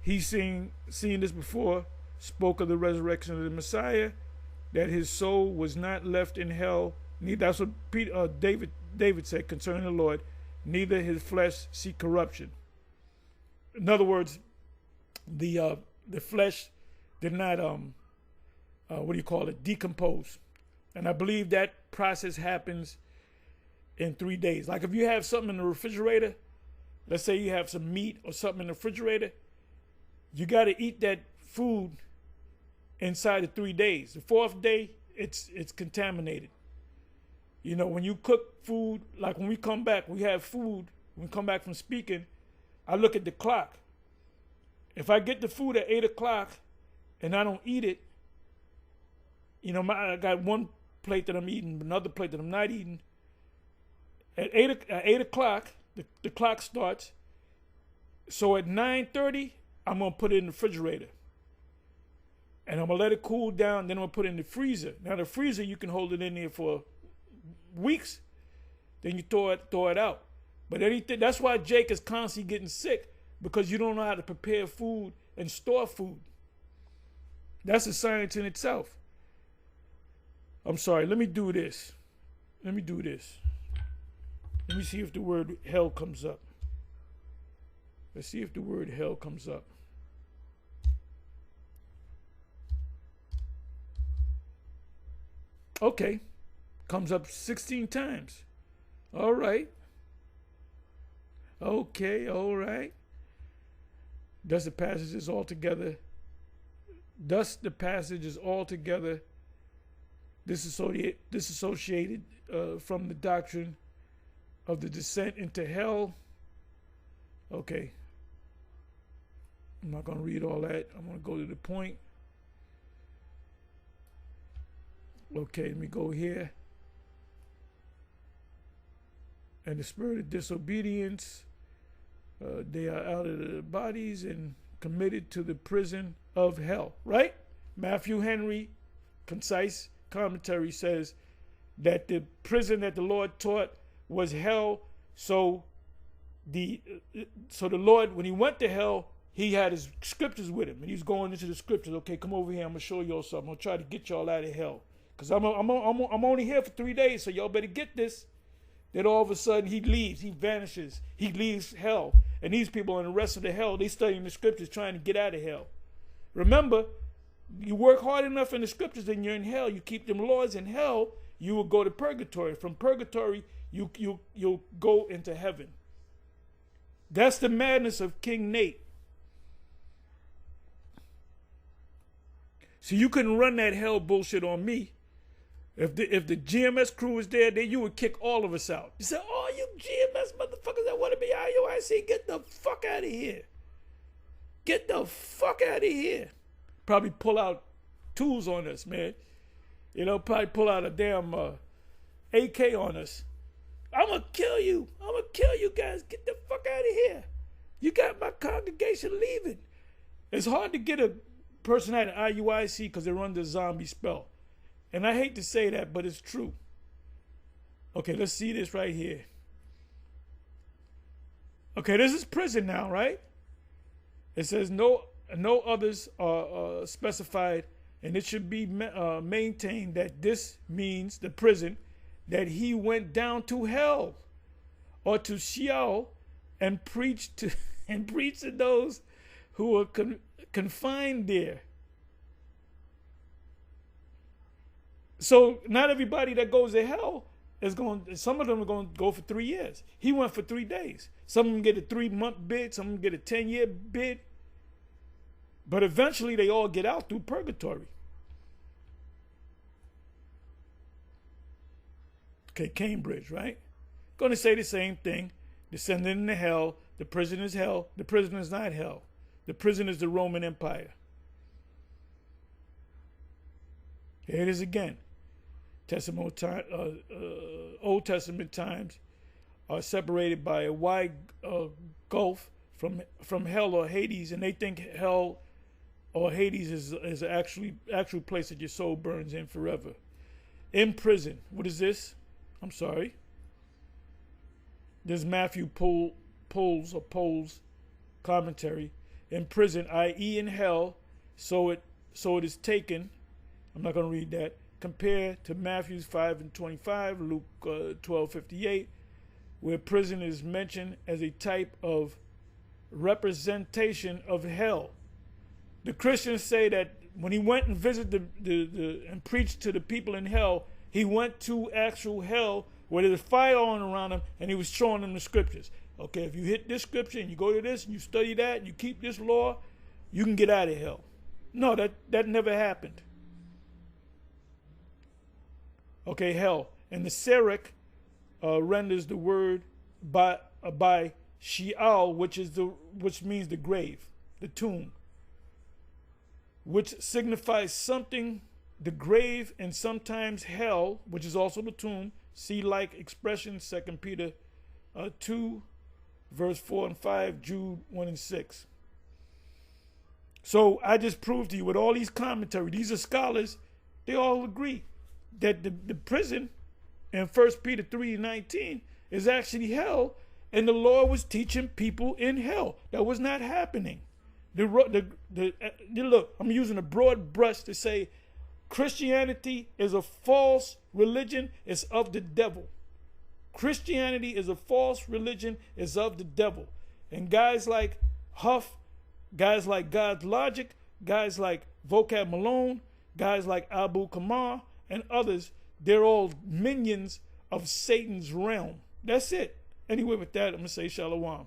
He's seen this before. Spoke of the resurrection of the Messiah, that his soul was not left in hell. That's what David said concerning the Lord. Neither his flesh see corruption. In other words, the flesh did not decompose. And I believe that process happens in 3 days. Like if you have something in the refrigerator, let's say you have some meat or something in the refrigerator, you got to eat that food inside of 3 days. The fourth day, it's contaminated. You know, when you cook food, like when we come back, we have food. When we come back from speaking, I look at the clock. If I get the food at 8 o'clock and I don't eat it, you know, I got one plate that I'm eating, another plate that I'm not eating. At 8 o'clock, the clock starts. So at 9:30, I'm going to put it in the refrigerator. And I'm going to let it cool down. Then I'm going to put it in the freezer. Now, the freezer, you can hold it in there for weeks. Then you throw it out. But that's why Jake is constantly getting sick, because you don't know how to prepare food and store food. That's a science in itself. I'm sorry. Let me do this. Let me see if the word hell comes up. Let's see if the word hell comes up. Okay. Comes up 16 times. All right. Okay, all right. Thus the passage is altogether disassociated from the doctrine of the descent into hell. Okay. I'm not going to read all that. I'm going to go to the point. Okay, let me go here. And the spirit of disobedience, they are out of their bodies and committed to the prison of hell, right? Matthew Henry, concise commentary, says that the prison that the Lord taught was hell. So the Lord, when he went to hell, he had his scriptures with him, and he's going into the scriptures. Okay, come over here. I'm gonna show y'all something. I'm gonna try to get y'all out of hell, cause I'm only here for 3 days, so y'all better get this. Then all of a sudden he leaves, he vanishes, he leaves hell, and these people in the rest of the hell, they studying the scriptures trying to get out of hell. Remember, you work hard enough in the scriptures, and you're in hell. You keep them laws in hell, you will go to purgatory. From purgatory, you'll go into heaven. That's the madness of King Nate. So you couldn't run that hell bullshit on me. If the GMS crew was there, then you would kick all of us out. You said, "Oh, you GMS motherfuckers that want to be IUIC, get the fuck out of here. Get the fuck out of here." Probably pull out tools on us, man. You know, probably pull out a damn AK on us. I'm going to kill you. I'm going to kill you guys. Get the fuck out of here. You got my congregation leaving. It's hard to get a person at an IUIC because they're under a zombie spell. And I hate to say that, but it's true. Okay, let's see this right here. Okay, this is prison now, right? It says no others are specified, and it should be maintained that this means the prison, that he went down to hell or to Sheol and preached to those who were confined there. So not everybody that goes to hell is going. Some of them are going to go for 3 years. He went for 3 days. Some of them get a 3-month bid. Some of them get a 10-year bid. But eventually, they all get out through purgatory. Okay, Cambridge, right? Going to say the same thing. Descending into hell. The prison is hell. The prison is not hell. The prison is the Roman Empire. Here it is again. Old Testament times are separated by a wide gulf from hell or Hades, and they think hell or Hades is an actual place that your soul burns in forever. In prison, what is this? I'm sorry. This is Matthew Pohl's commentary. In prison, i.e. in hell, so it is taken. I'm not going to read that. Compare to Matthew 5:25, Luke 12:58, where prison is mentioned as a type of representation of hell. The Christians say that when he went and visited and preached to the people in hell, he went to actual hell where there's fire on around him, and he was showing them the scriptures. Okay, if you hit this scripture and you go to this and you study that and you keep this law, you can get out of hell. No, that never happened. Okay, hell. And the Syriac renders the word by Sheol, which means the grave, the tomb, which signifies something, the grave, and sometimes hell, which is also the tomb. See like expression, 2 Peter 2, verse 4 and 5, Jude 1 and 6. So I just proved to you with all these commentaries, these are scholars, they all agree that the prison in 1 Peter 3:19 is actually hell, and the Lord was teaching people in hell. That was not happening. Look, I'm using a broad brush to say Christianity is a false religion. It's of the devil. Christianity is a false religion. It's of the devil. And guys like Huff, guys like God's Logic, guys like Vocab Malone, guys like Abu Kamar, and others, they're all minions of Satan's realm. That's it. Anyway, with that, I'm going to say shalom.